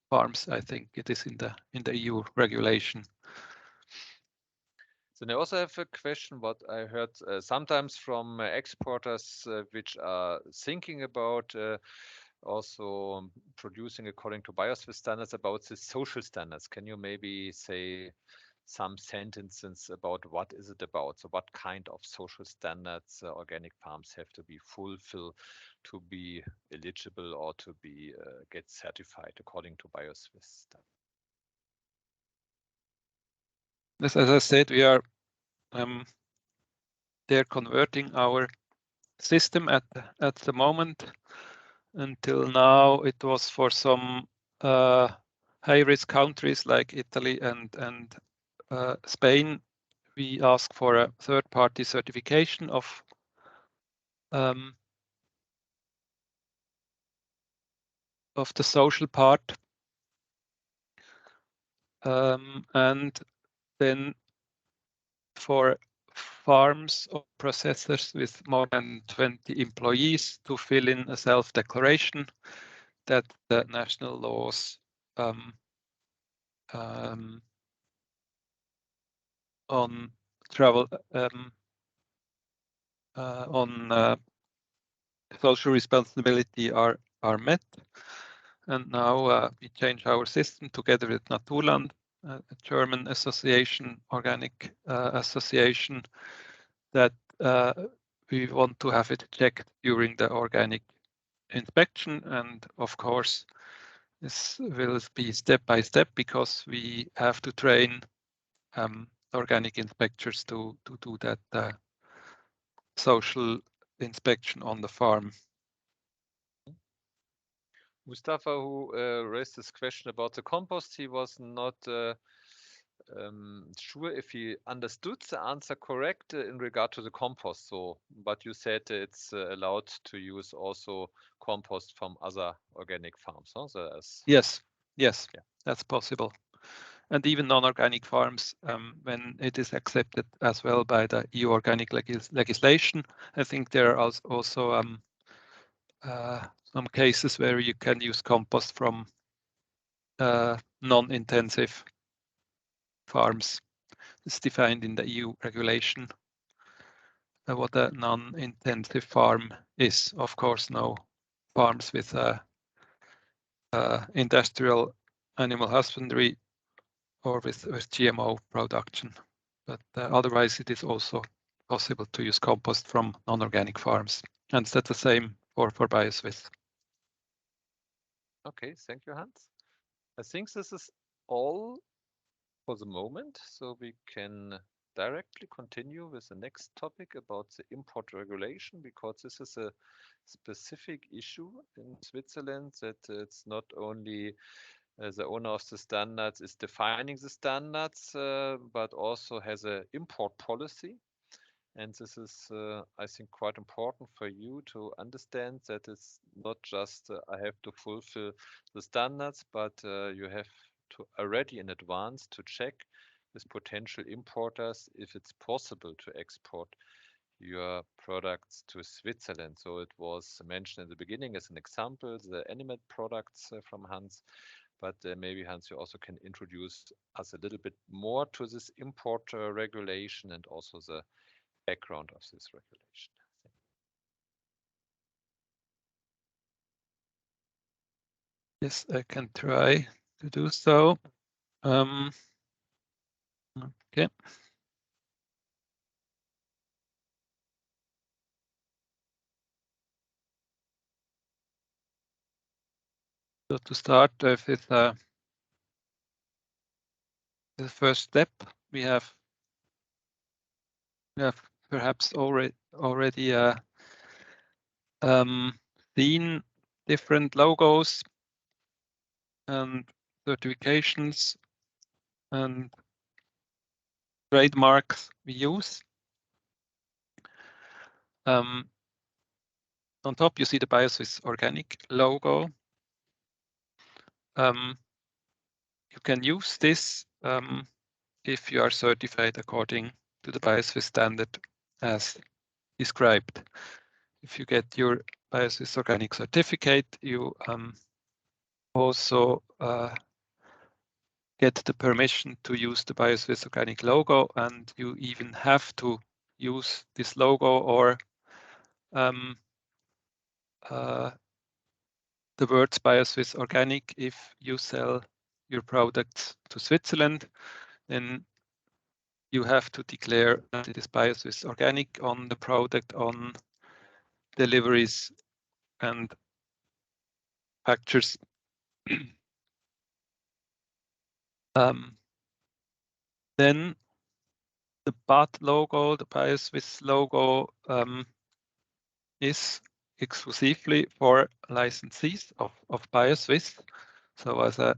farms. I think it is in the EU regulation. So I also have a question. What I heard sometimes from exporters, which are thinking about also producing according to Bio Suisse standards, about the social standards. Can you maybe say some sentences about what is it about? So what kind of social standards organic farms have to be fulfill to be eligible or to be get certified according to Bio Suisse standards? As I said, we are they're converting our system at the moment. Until now, it was for some high-risk countries like Italy and Spain. We ask for a third-party certification of the social part, and then for farms or processors with more than 20 employees to fill in a self-declaration that the national laws on travel on social responsibility are met. And now we change our system together with Naturland, a German association, organic association, that we want to have it checked during the organic inspection. And of course, this will be step by step because we have to train organic inspectors to do that social inspection on the farm. Mustafa, who raised this question about the compost, he was not sure if he understood the answer correct in regard to the compost. So, but you said it's allowed to use also compost from other organic farms, huh? So yes, yeah. That's possible. And even non-organic farms, when it is accepted as well by the EU organic legislation, I think there are also some cases where you can use compost from non-intensive farms. It's defined in the EU regulation what a non-intensive farm is. Of course, no farms with industrial animal husbandry or with GMO production. But otherwise, it is also possible to use compost from non-organic farms. And that's the same for Bio Suisse. Okay, thank you, Hans. I think this is all for the moment, so we can directly continue with the next topic about the import regulation, because this is a specific issue in Switzerland, that it's not only the owner of the standards is defining the standards, but also has an import policy. And this is, I think, quite important for you to understand that it's not just I have to fulfill the standards, but you have to already in advance to check with potential importers if it's possible to export your products to Switzerland. So it was mentioned in the beginning as an example, the animal products from Hans, but maybe Hans, you also can introduce us a little bit more to this import regulation and also the background of this regulation. Yes, I can try to do so. Okay. So to start with the first step, we have perhaps already seen different logos and certifications and trademarks we use. On top, you see the Bio Suisse Organic logo. You can use this if you are certified according to the Bio Suisse standard as described. If you get your Bio Suisse Organic certificate, you also get the permission to use the Bio Suisse Organic logo, and you even have to use this logo or the words Bio Suisse Organic if you sell your products to Switzerland. Then you have to declare that it is Bio Suisse Organic on the product, on deliveries and packages. Then the BAT logo, the Bio Suisse logo, is exclusively for licensees of Bio Suisse. So as a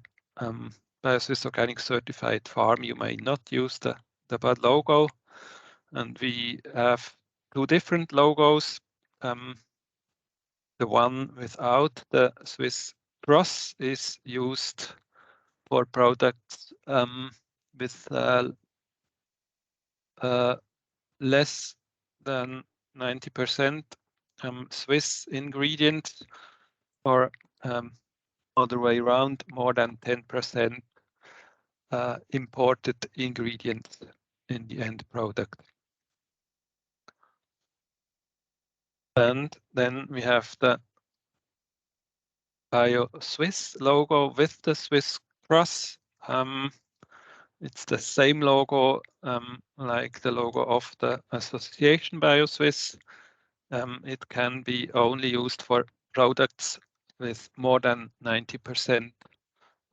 Bio Suisse Organic certified farm, you may not use the BAT logo. And we have two different logos. The one without the Swiss cross is used for products with less than 90% Swiss ingredients, or other way around, more than 10% imported ingredients in the end product. And then we have the Bio Suisse logo with the Swiss cross. It's the same logo like the logo of the association Bio Suisse. It can be only used for products with more than 90%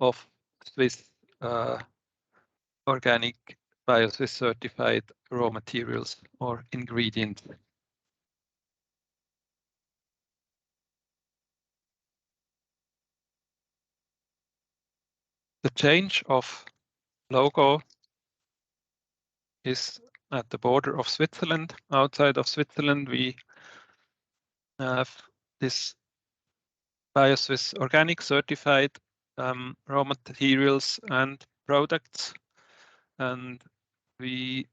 of Swiss organic Bio Suisse certified raw materials or ingredients. The change of logo is at the border of Switzerland. Outside of Switzerland, we have this Bio Suisse organic certified raw materials and products, and we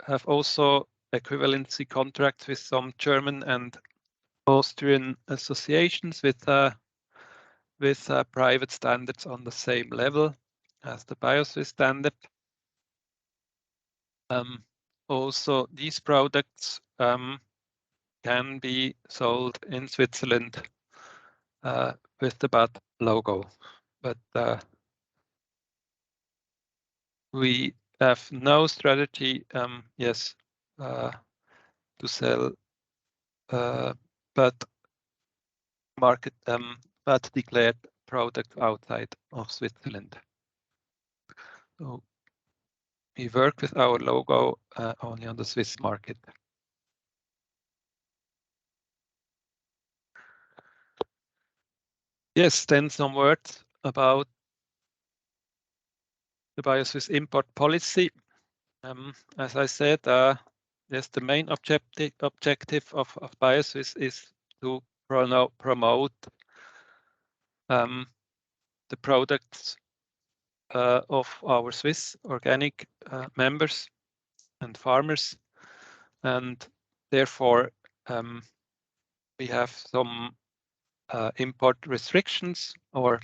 have also equivalency contracts with some German and Austrian associations with private standards on the same level as the Bio Suisse standard. Also, these products can be sold in Switzerland with the BAT logo, but we have no strategy, to sell BAT market BAT declared product outside of Switzerland. So we work with our logo only on the Swiss market. Yes, then some words about the Bio Suisse import policy. As I said, yes, the main objective of Bio Suisse is to promote the products of our Swiss organic members and farmers, and therefore we have some import restrictions, or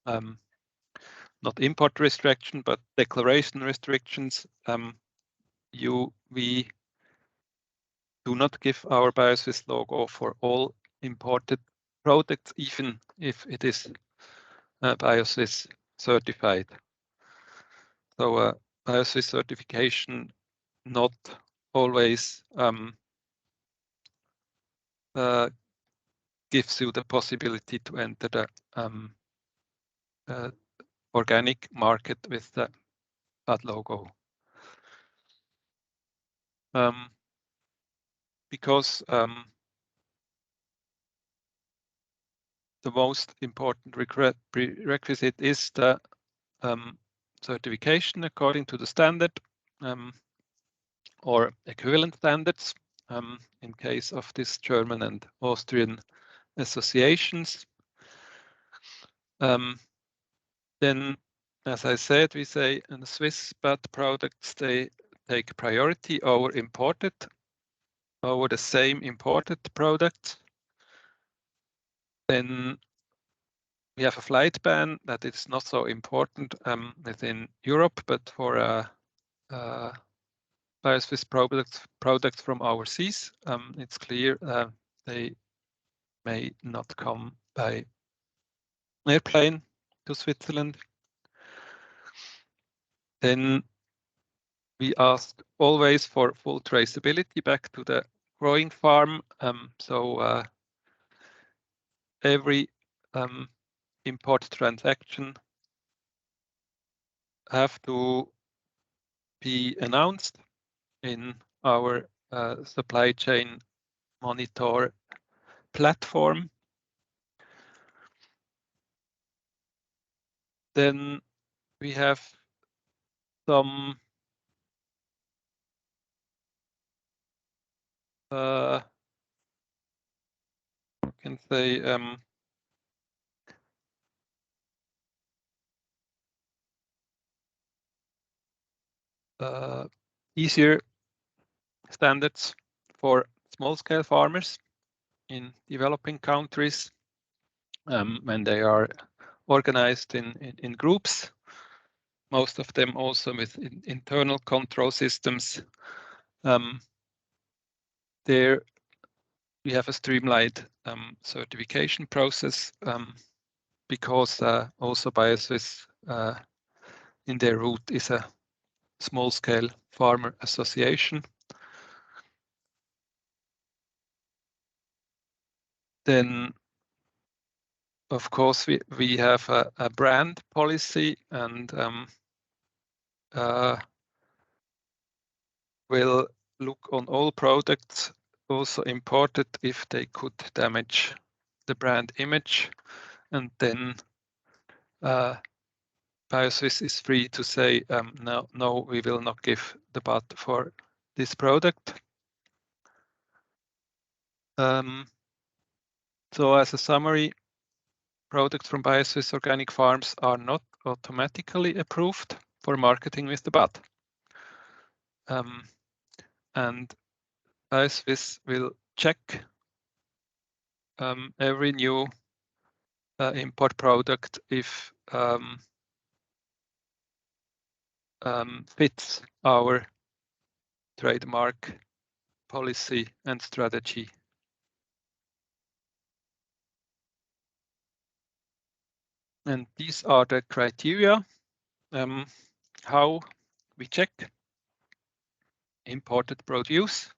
not import restriction, but declaration restrictions. We do not give our Bio Suisse logo for all imported products, even if it is Bio Suisse certified. So Bio Suisse certification not always gives you the possibility to enter the organic market with that logo. Because the most important prerequisite is the certification according to the standard or equivalent standards in case of this German and Austrian associations. Then, as I said, we say in the Swiss BAT products, they take priority over the same imported products. Then we have a flight ban that is not so important within Europe, but for Bio Suisse products from overseas, it's clear they may not come by airplane to Switzerland. Then we ask always for full traceability back to the growing farm. So every import transaction have to be announced in our supply chain monitor platform. Then we have some I can say easier standards for small-scale farmers in developing countries when they are organized in groups, most of them also with internal control systems. There we have a streamlined certification process because also Bio Suisse in their root is a small-scale farmer association. Then, of course, we have a brand policy, and will look on all products, also imported, if they could damage the brand image, and then Bio Suisse is free to say, no, we will not give the BAT for this product. So as a summary, products from Bio Suisse organic farms are not automatically approved for marketing with the BAT. And Bio Suisse will check every new import product if fits our trademark policy and strategy. And these are the criteria how we check imported produce.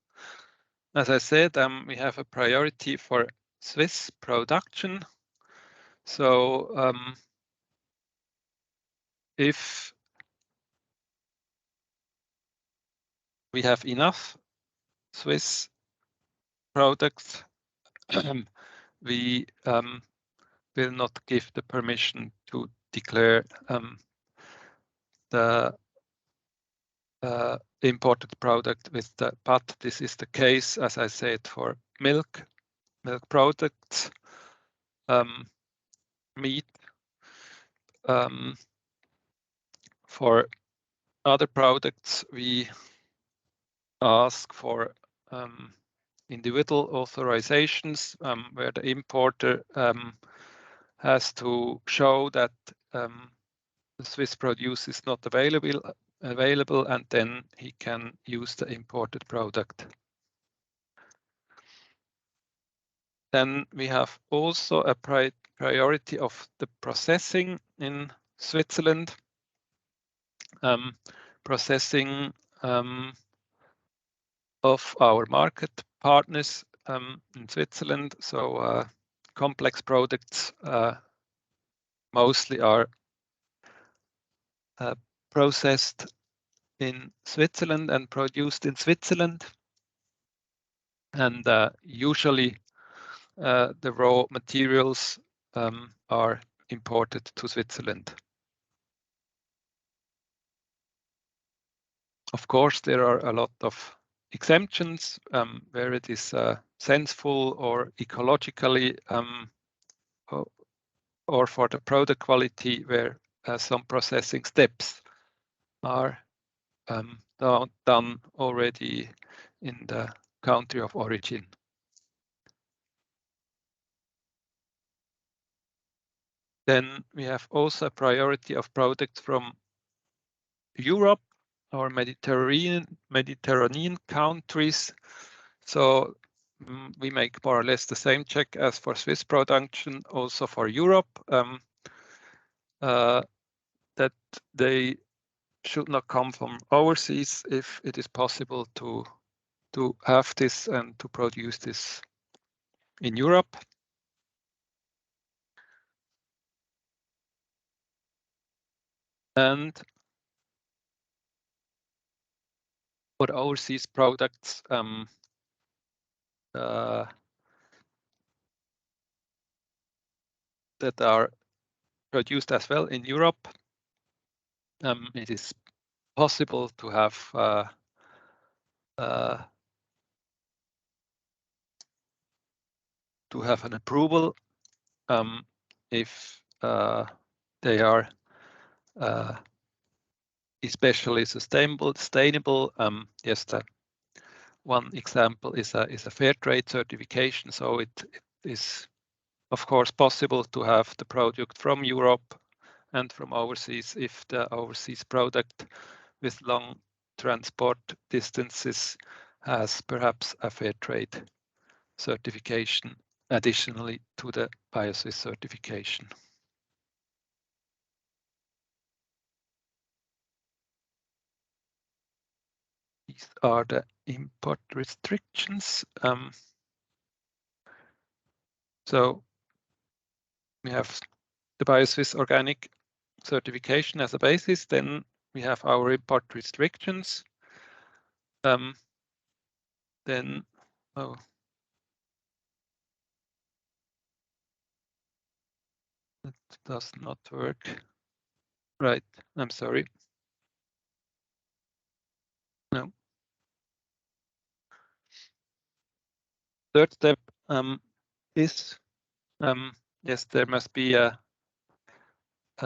As I said, we have a priority for Swiss production. So if we have enough Swiss products, we will not give the permission to declare the imported product with the BAT. This is the case, as I said, for milk products, meat. For other products, we ask for individual authorizations where the importer has to show that the Swiss produce is not available, and then he can use the imported product. Then we have also a priority of the processing in Switzerland. Processing of our market partners in Switzerland. So complex products mostly are processed in Switzerland and produced in Switzerland. And usually the raw materials are imported to Switzerland. Of course, there are a lot of exemptions where it is sensible or ecologically or for the product quality where some processing steps are done already in the country of origin. Then we have also a priority of products from Europe or Mediterranean countries. So we make more or less the same check as for Swiss production, also for Europe, that they should not come from overseas if it is possible to have this and to produce this in Europe. And for overseas products, that are produced as well in Europe, it is possible to have an approval if they are especially sustainable. Yes, one example is a fair trade certification. So it is, of course, possible to have the product from Europe and from overseas if the overseas product with long transport distances has perhaps a fair trade certification additionally to the Bio Suisse certification. These are the import restrictions. So we have the Bio Suisse organic certification as a basis. Then we have our import restrictions. Then, oh, that does not work. Right, I'm sorry. No. Third step is, yes, there must be a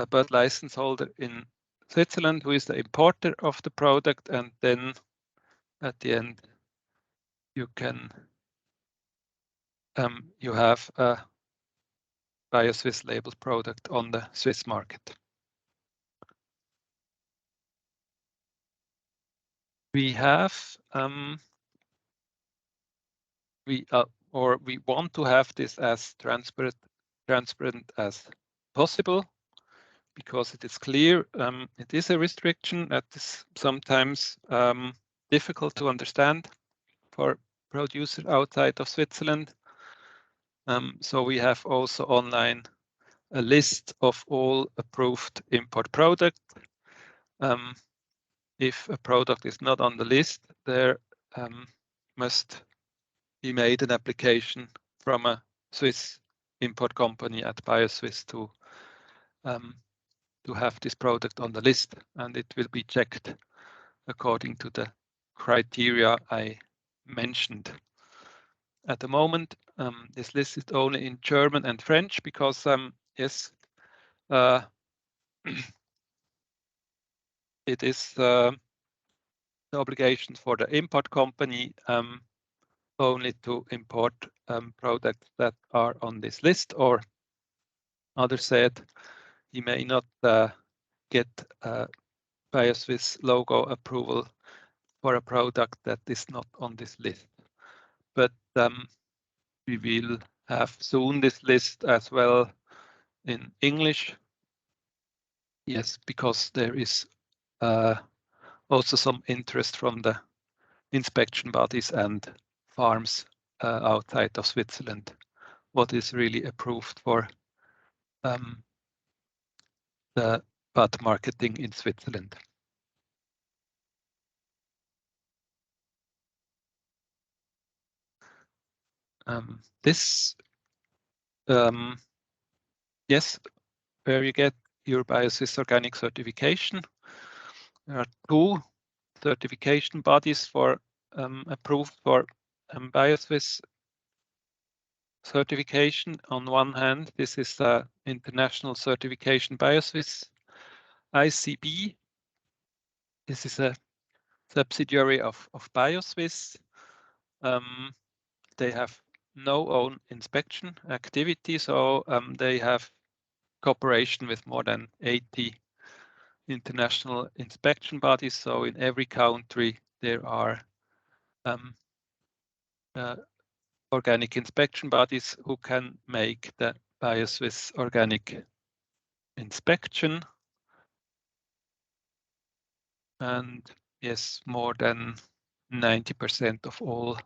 bud license holder in Switzerland who is the importer of the product, and then at the end you can you have a Bio Suisse labeled product on the Swiss market. We have we want to have this as transparent as possible, because it is clear it is a restriction that is sometimes difficult to understand for producers outside of Switzerland. So we have also online a list of all approved import products. If a product is not on the list, there must be made an application from a Swiss import company at Bio Suisse to have this product on the list, and it will be checked according to the criteria I mentioned. At the moment, this list is only in German and French because, yes, it is the obligation for the import company only to import products that are on this list, or others said, he may not get Bio Suisse logo approval for a product that is not on this list. But we will have soon this list as well in English. Yes, because there is also some interest from the inspection bodies and farms outside of Switzerland, what is really approved for the bud marketing in Switzerland. This, yes, where you get your Bio Suisse organic certification. There are two certification bodies for approved for Bio Suisse certification. On one hand, this is the International Certification Bio Suisse, ICB. This is a subsidiary of Bio Suisse. They have no own inspection activity, so they have cooperation with more than 80 international inspection bodies. So in every country there are organic inspection bodies who can make the Bio Suisse organic inspection. And yes, more than 90% of all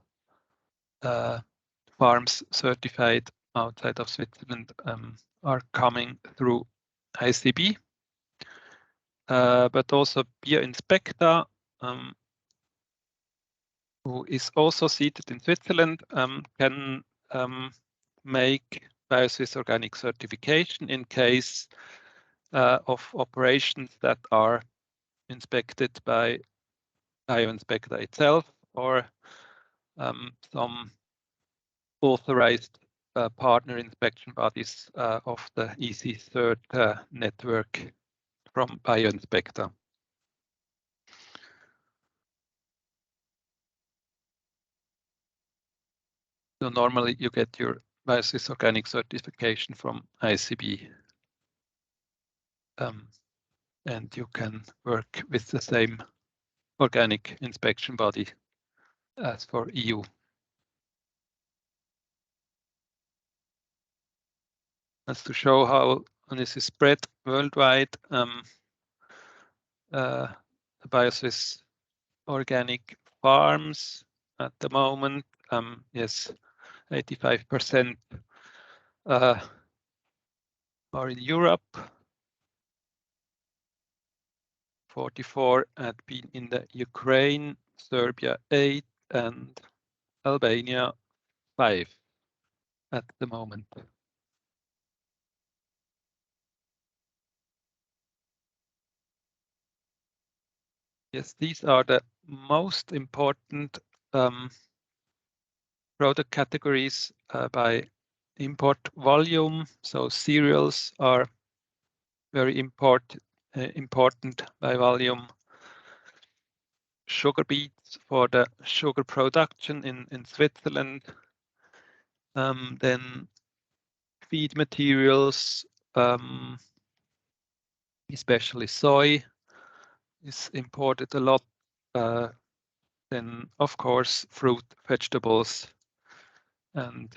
farms certified outside of Switzerland are coming through ICB. But also Bio Inspecta, who is also seated in Switzerland, can make Bio Suisse organic certification in case of operations that are inspected by Bio Inspecta itself, or some authorized partner inspection bodies of the EC3 network from Bio Inspecta. So normally you get your Bio Suisse organic certification from ICB, and you can work with the same organic inspection body as for EU. That's to show how this is spread worldwide. The Bio Suisse organic farms at the moment, yes, 85% are in Europe, 44 had been in the Ukraine, Serbia 8, and Albania 5 at the moment. Yes, these are the most important product categories by import volume. So cereals are very important by volume. Sugar beets for the sugar production in Switzerland. Then feed materials, especially soy, is imported a lot. Then, of course, fruit, vegetables, and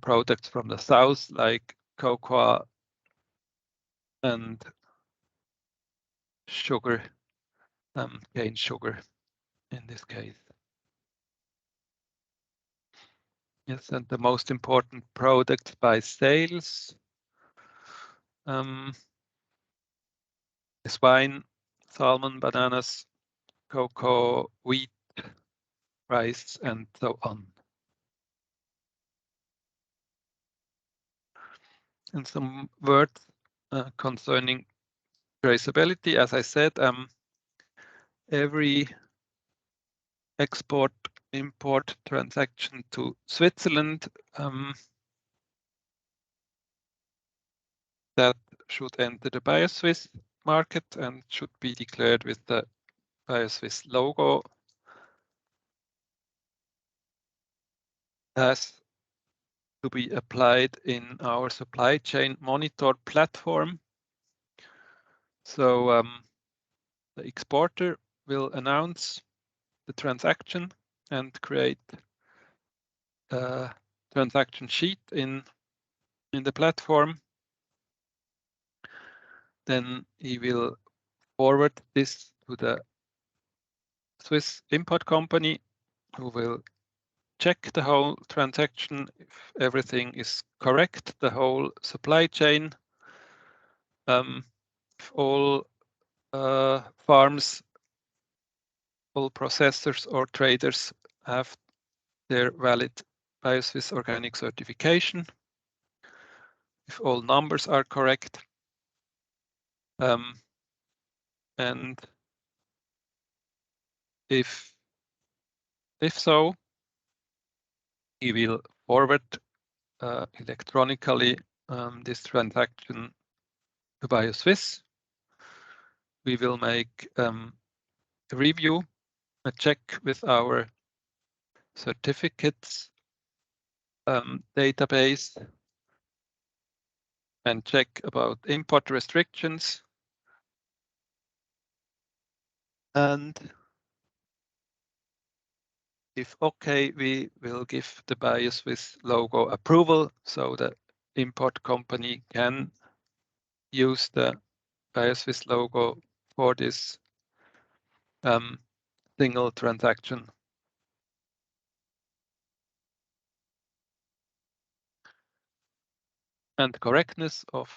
products from the south like cocoa and sugar, cane sugar in this case. Yes, and the most important products by sales is wine, salmon, bananas, cocoa, wheat, rice, and so on. And some words concerning traceability. As I said, every export-import transaction to Switzerland that should enter the Bio Suisse market and should be declared with the Bio Suisse logo has to be applied in our supply chain monitor platform. So the exporter will announce the transaction and create a transaction sheet in the platform. Then he will forward this to the Swiss import company, who will check the whole transaction if everything is correct, the whole supply chain, if all farms, all processors or traders have their valid Bio Suisse organic certification, if all numbers are correct, and if so, he will forward electronically this transaction to Bio Suisse. We will make a review, a check with our certificates database, and check about import restrictions. And if okay, we will give the Bio Suisse logo approval so the import company can use the Bio Suisse logo for this single transaction. And correctness of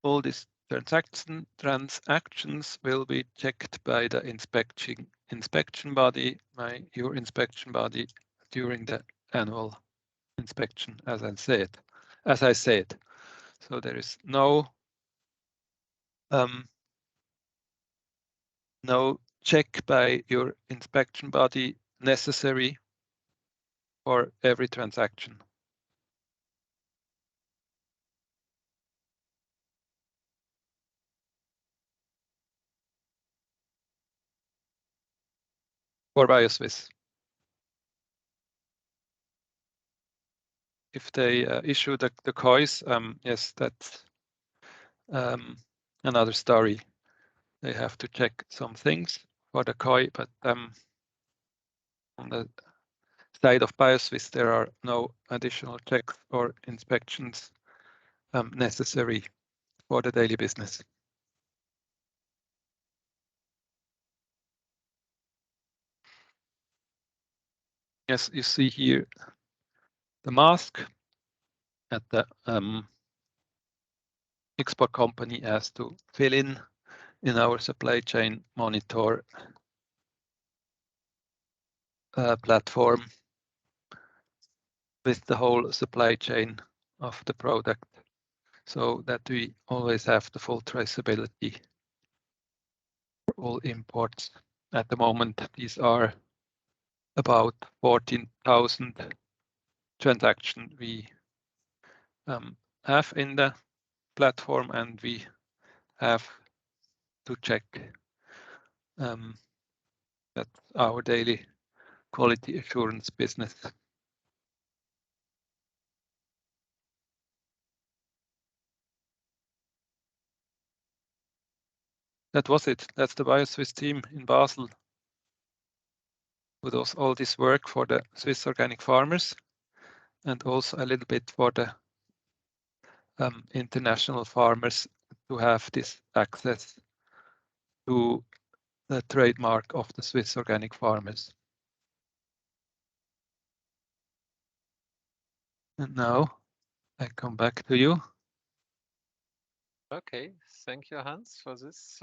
all these transactions will be checked by the inspection body, your inspection body, during the annual inspection, as I said. So there is no check by your inspection body necessary for every transaction. For Bio Suisse. If they issue the COIs, yes, that's another story. They have to check some things for the COI, but on the side of Bio Suisse, there are no additional checks or inspections necessary for the daily business. Yes, you see here the mask that the export company has to fill in in our supply chain monitor platform with the whole supply chain of the product, so that we always have the full traceability for all imports. At the moment, these are about 14,000 transactions we have in the platform, and we have to check that our daily quality assurance business. That was it. That's the Bio Suisse team in Basel who does all this work for the Swiss organic farmers, and also a little bit for the international farmers to have this access to the trademark of the Swiss organic farmers. And now I come back to you. Okay, thank you, Hans, for this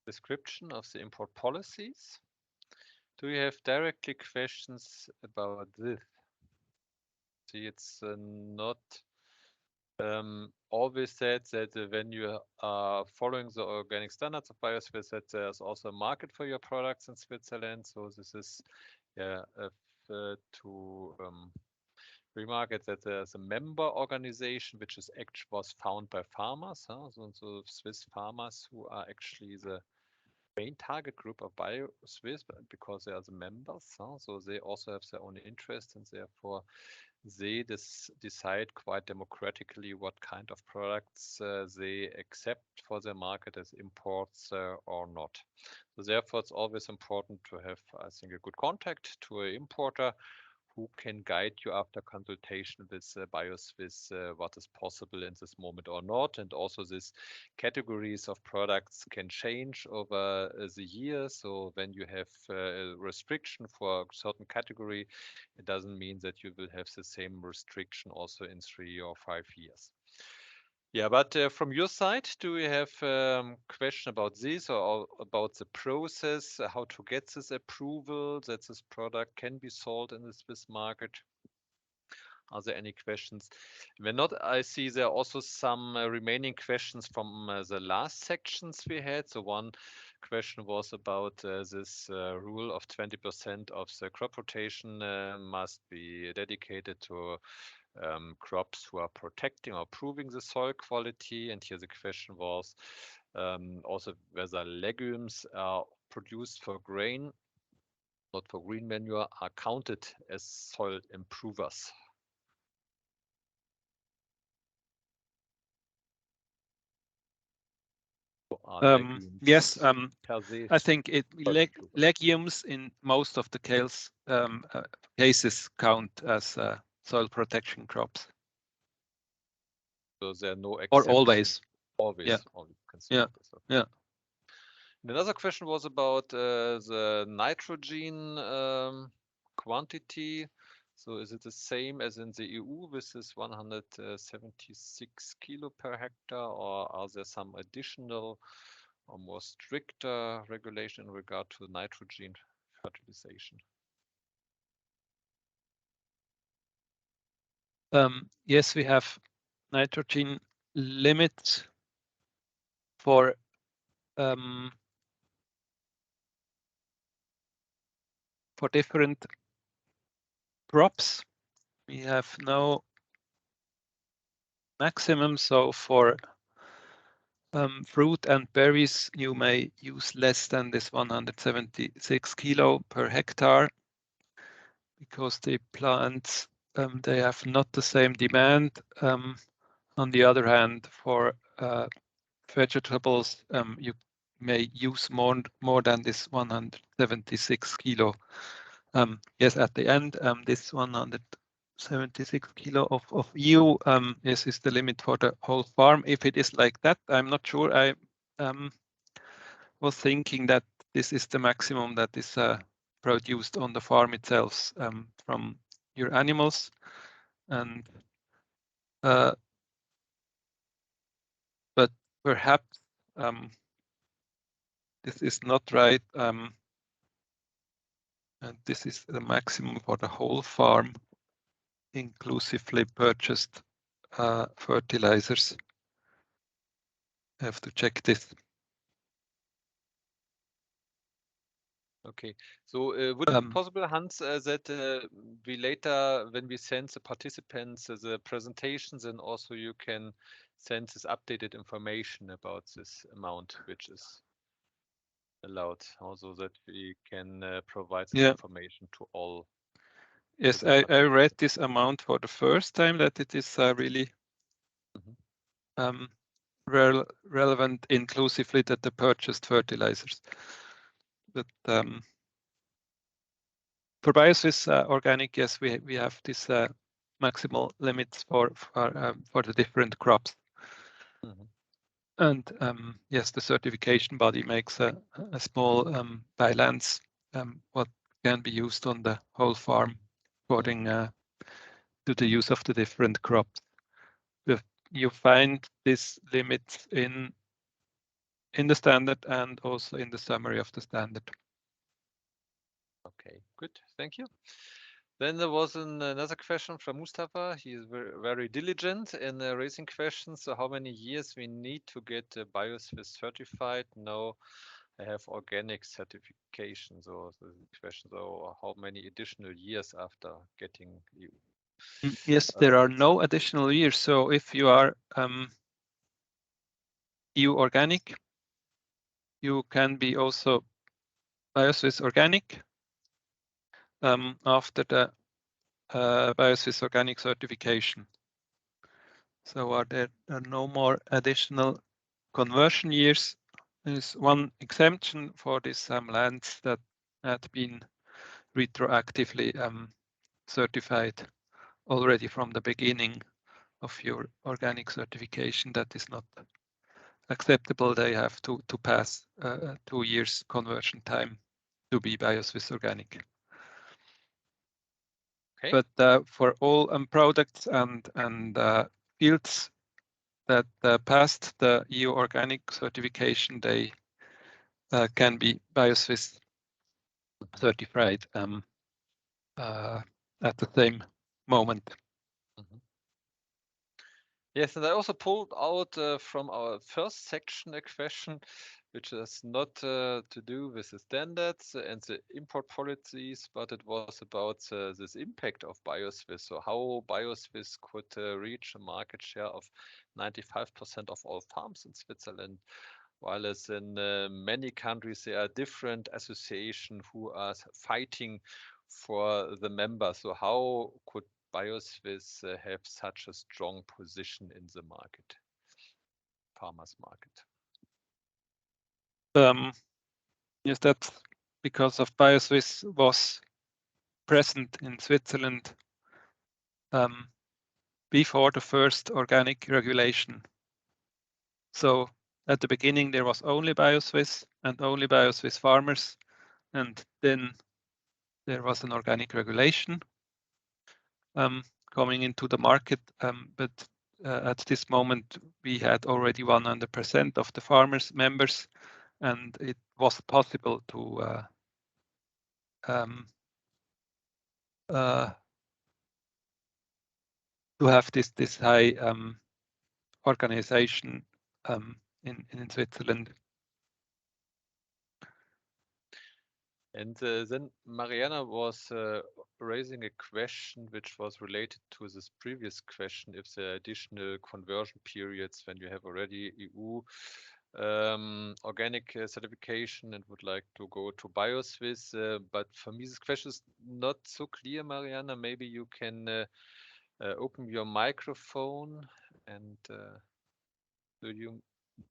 description of the import policies. Do you have directly questions about this? See, it's not always said that when you are following the organic standards of Bio Suisse, that there's also a market for your products in Switzerland. So this is to remark it that there's a member organization which is was found by farmers, so Swiss farmers who are actually the main target group of Bio Suisse because they are the members. So they also have their own interest, and therefore they decide quite democratically what kind of products they accept for their market as imports or not. So therefore, it's always important to have, I think, a good contact to an importer who can guide you after consultation with Bio Suisse what is possible in this moment or not. And also these categories of products can change over the year. So when you have a restriction for a certain category, it doesn't mean that you will have the same restriction also in 3 or 5 years. Yeah, but from your side, do you have question about this or about the process, how to get this approval that this product can be sold in the Swiss market? Are there any questions? When not, I see there are also some remaining questions from the last sections we had. So one question was about this rule of 20% of the crop rotation must be dedicated to crops who are protecting or improving the soil quality. And here the question was also whether legumes are produced for grain, not for green manure, are counted as soil improvers. Yes, I think legumes in most of the cases count as soil protection crops. So there are no exceptions. Or always. Always. Yeah. Always Yeah. this. Okay. Yeah. Another question was about the nitrogen quantity. So is it the same as in the EU with this 176 kilo per hectare, or are there some additional or more stricter regulation in regard to nitrogen fertilization? Yes, we have nitrogen limits for different crops. We have no maximum, so for fruit and berries, you may use less than this 176 kilo per hectare because the plants, they have not the same demand. On the other hand, for vegetables, you may use more than this 176 kilo. Yes, at the end, this 176 kilo of EU is the limit for the whole farm. If it is like that, I'm not sure. I was thinking that this is the maximum that is produced on the farm itself from your animals, and but perhaps this is not right. And this is the maximum for the whole farm, inclusively purchased fertilizers. I have to check this. Okay, so would it be possible, Hans, that we later, when we send the participants the presentations, and also you can send this updated information about this amount which is allowed, also that we can provide this information to all. Yes, I read this amount for the first time, that it is really relevant inclusively that the purchased fertilizers. But for Bio Suisse organic, yes, we have this maximal limits for the different crops. And yes, the certification body makes a small balance what can be used on the whole farm according to the use of the different crops. You find this limits in the standard and also in the summary of the standard. Okay, good, thank you. Then there was another question from Mustafa. He is very diligent in raising questions. So how many years we need to get Bio Suisse certified? Now I have organic certification. So the question, so how many additional years after getting EU? Yes, there are no additional years. So if you are EU organic, you can be also Bio Suisse organic after the Bio Suisse organic certification. So there are no more additional conversion years. There is one exemption for these lands that had been retroactively certified already from the beginning of your organic certification. That is not acceptable. They have to pass 2 years conversion time to be Bio Suisse organic. Okay. But for all products and fields that passed the EU organic certification, they can be Bio Suisse certified at the same moment. Yes, and I also pulled out from our first section a question which is not to do with the standards and the import policies, but it was about this impact of Bio Suisse. So how Bio Suisse could reach a market share of 95% of all farms in Switzerland, while as in many countries there are different associations who are fighting for the members. So how could Bio Suisse have such a strong position in the market, farmers market? Yes, that's because of Bio Suisse was present in Switzerland before the first organic regulation. So at the beginning there was only Bio Suisse and only Bio Suisse farmers, and then there was an organic regulation coming into the market, but at this moment we had already 100% of the farmers members, and it was possible to have this high organization in Switzerland. And then Mariana was raising a question which was related to this previous question, if there are additional conversion periods when you have already EU organic certification and would like to go to Bio Suisse. But for me, this question is not so clear, Mariana. Maybe you can open your microphone and do you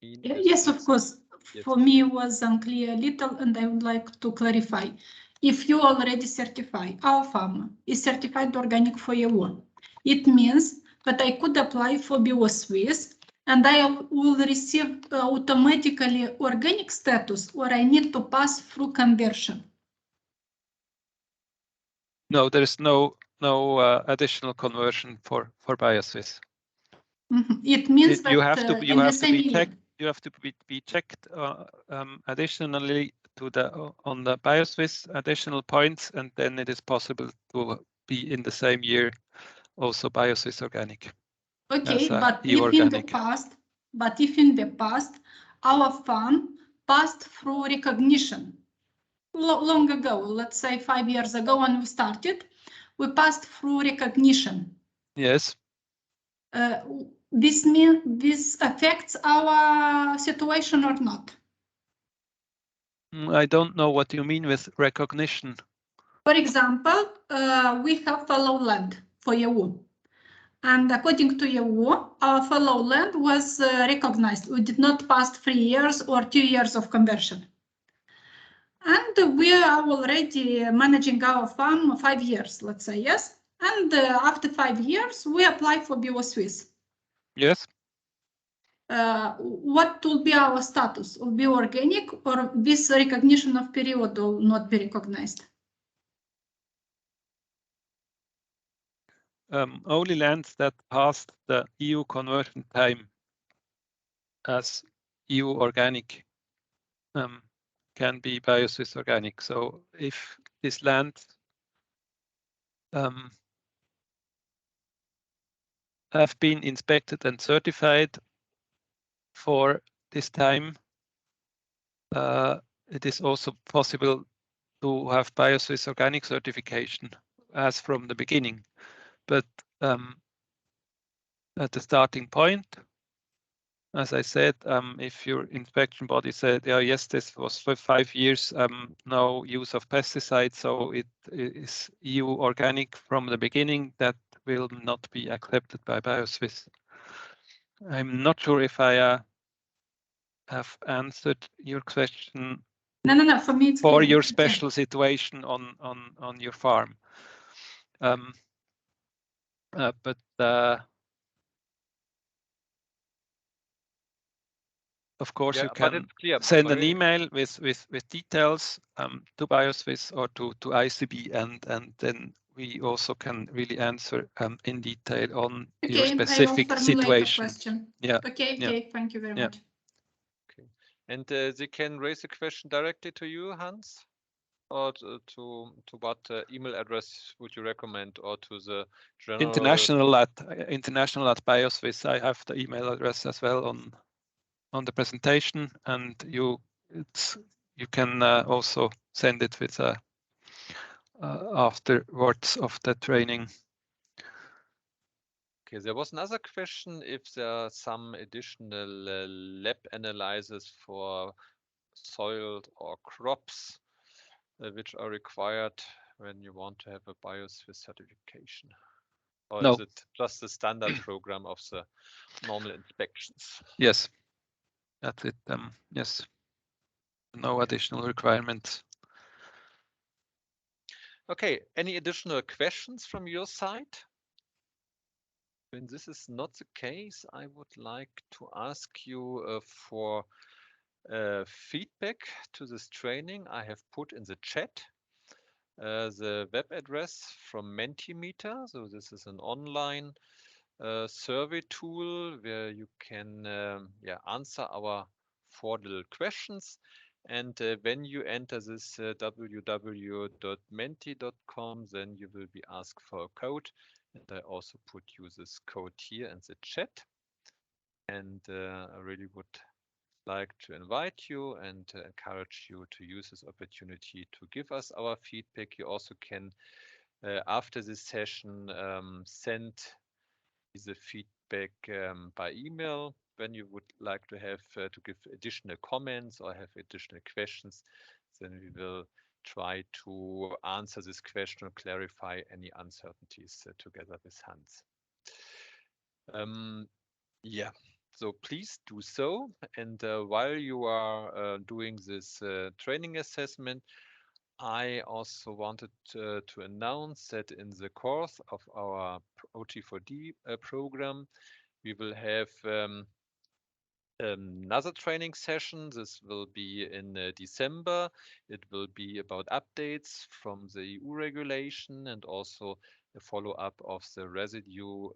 mean? Yes, of course. Yes. For me, it was unclear a little, and I would like to clarify. If you already certify, our farm is certified organic for EU, it means that I could apply for Bio Suisse and I will receive automatically organic status, or I need to pass through conversion. No, there is no additional conversion for Bio Suisse. It means that you have to you have to be checked additionally to on the Bio Suisse additional points, and then it is possible to be in the same year also Bio Suisse Organic. Okay, but EU if Organic. in the past, our farm passed through recognition long ago, let's say 5 years ago when we started, we passed through recognition. Yes. This means this affects our situation or not? I don't know what you mean with recognition. For example, we have fallow land for EU. And according to EU, our fallow land was recognized. We did not pass 3 years or 2 years of conversion. And we are already managing our farm 5 years, let's say, yes? And after 5 years, we apply for Bio Suisse. Yes. What will be our status? Will be organic, or this recognition of period will not be recognized? Only lands that passed the EU conversion time as EU organic can be Bio Suisse Organic. So if this land have been inspected and certified for this time, it is also possible to have Bio Suisse Organic certification as from the beginning. But at the starting point, as I said, if your inspection body said, yeah, yes, this was for 5 years, no use of pesticides, so it is EU organic from the beginning, that will not be accepted by Bio Suisse. I'm not sure if I have answered your question. No. For me, it's for clear. your special situation on your farm. But of course, you can send an email with details to Bio Suisse or to ICB, and then we also can really answer in detail on your specific situation. Yeah. Okay. Thank you very much. Okay. And they can raise a question directly to you, Hans, or to what email address would you recommend, or to the general international at Bio Suisse? I have the email address as well on the presentation, and you can also send it with afterwards of the training. Okay, there was another question if there are some additional lab analyses for soil or crops which are required when you want to have a Bio Suisse certification. Or No. Is it just the standard program of the normal inspections? Yes, that's it. Yes, no additional requirements. Okay, any additional questions from your side? When this is not the case, I would like to ask you for feedback to this training. I have put in the chat the web address from Mentimeter. So this is an online survey tool where you can answer our 4 little questions. And when you enter this www.menti.com, then you will be asked for a code. And I also put you this code here in the chat. And I really would like to invite you and encourage you to use this opportunity to give us our feedback. You also can, after this session, send the feedback by email when you would like to have to give additional comments or have additional questions. Then we will try to answer this question or clarify any uncertainties together with Hans. Yeah, so please do so. And while you are doing this training assessment, I also wanted to announce that in the course of our OT4D program, we will have another training session. This will be in December. It will be about updates from the EU regulation and also a follow-up of the residue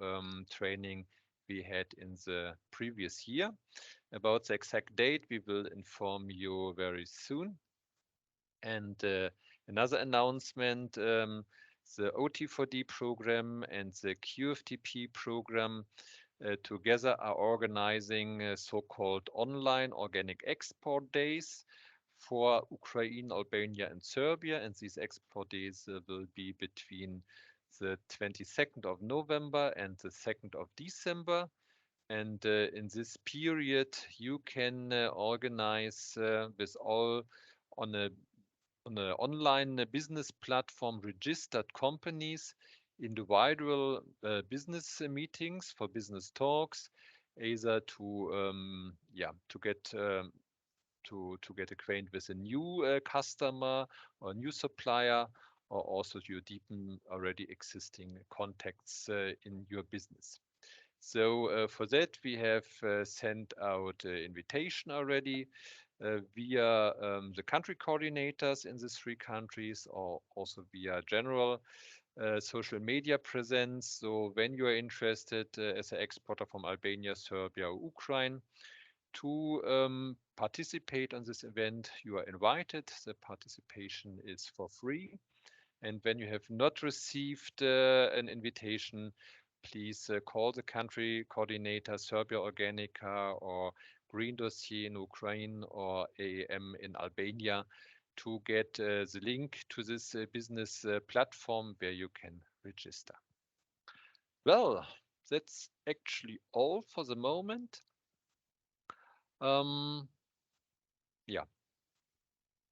training we had in the previous year. About the exact date, we will inform you very soon. And another announcement, the OT4D program and the QFTP program together are organizing so-called online organic export days for Ukraine, Albania, and Serbia. And these export days will be between the 22nd of November and the 2nd of December. And in this period, you can organize with all on an online business platform registered companies individual business meetings for business talks, either to get acquainted with a new customer or new supplier, or also to deepen already existing contacts in your business. So for that, we have sent out invitation already via the country coordinators in the 3 countries, or also via general social media presence. So when you are interested as an exporter from Albania, Serbia, or Ukraine to participate on this event, you are invited. The participation is for free. And when you have not received an invitation, please call the country coordinator, Serbia Organica or Green Dossier in Ukraine or AEM in Albania to get the link to this business platform where you can register. Well, that's actually all for the moment. Yeah,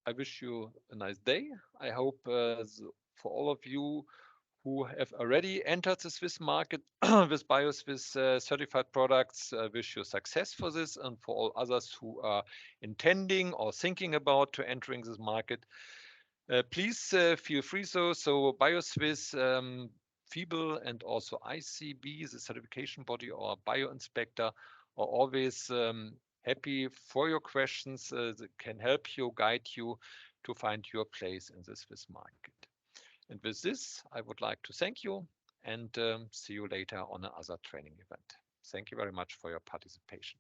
I wish you a nice day. I hope for all of you who have already entered the Swiss market with Bio Suisse certified products, I wish you success for this, and for all others who are intending or thinking about to entering this market, please feel free. So Bio Suisse, FiBL, and also ICB, the certification body, or Bio Inspector, are always happy for your questions that can help you, guide you to find your place in the Swiss market. And with this, I would like to thank you and see you later on another training event. Thank you very much for your participation.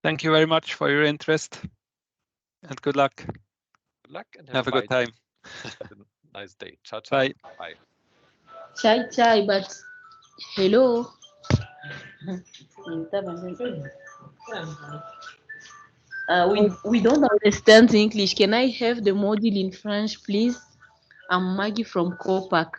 Thank you very much for your interest, and good luck. Good luck and have a good time. Have a nice day. Ciao, ciao. Bye. Bye. Chai, but hello. We don't understand English. Can I have the module in French, please? I'm Maggie from Copac.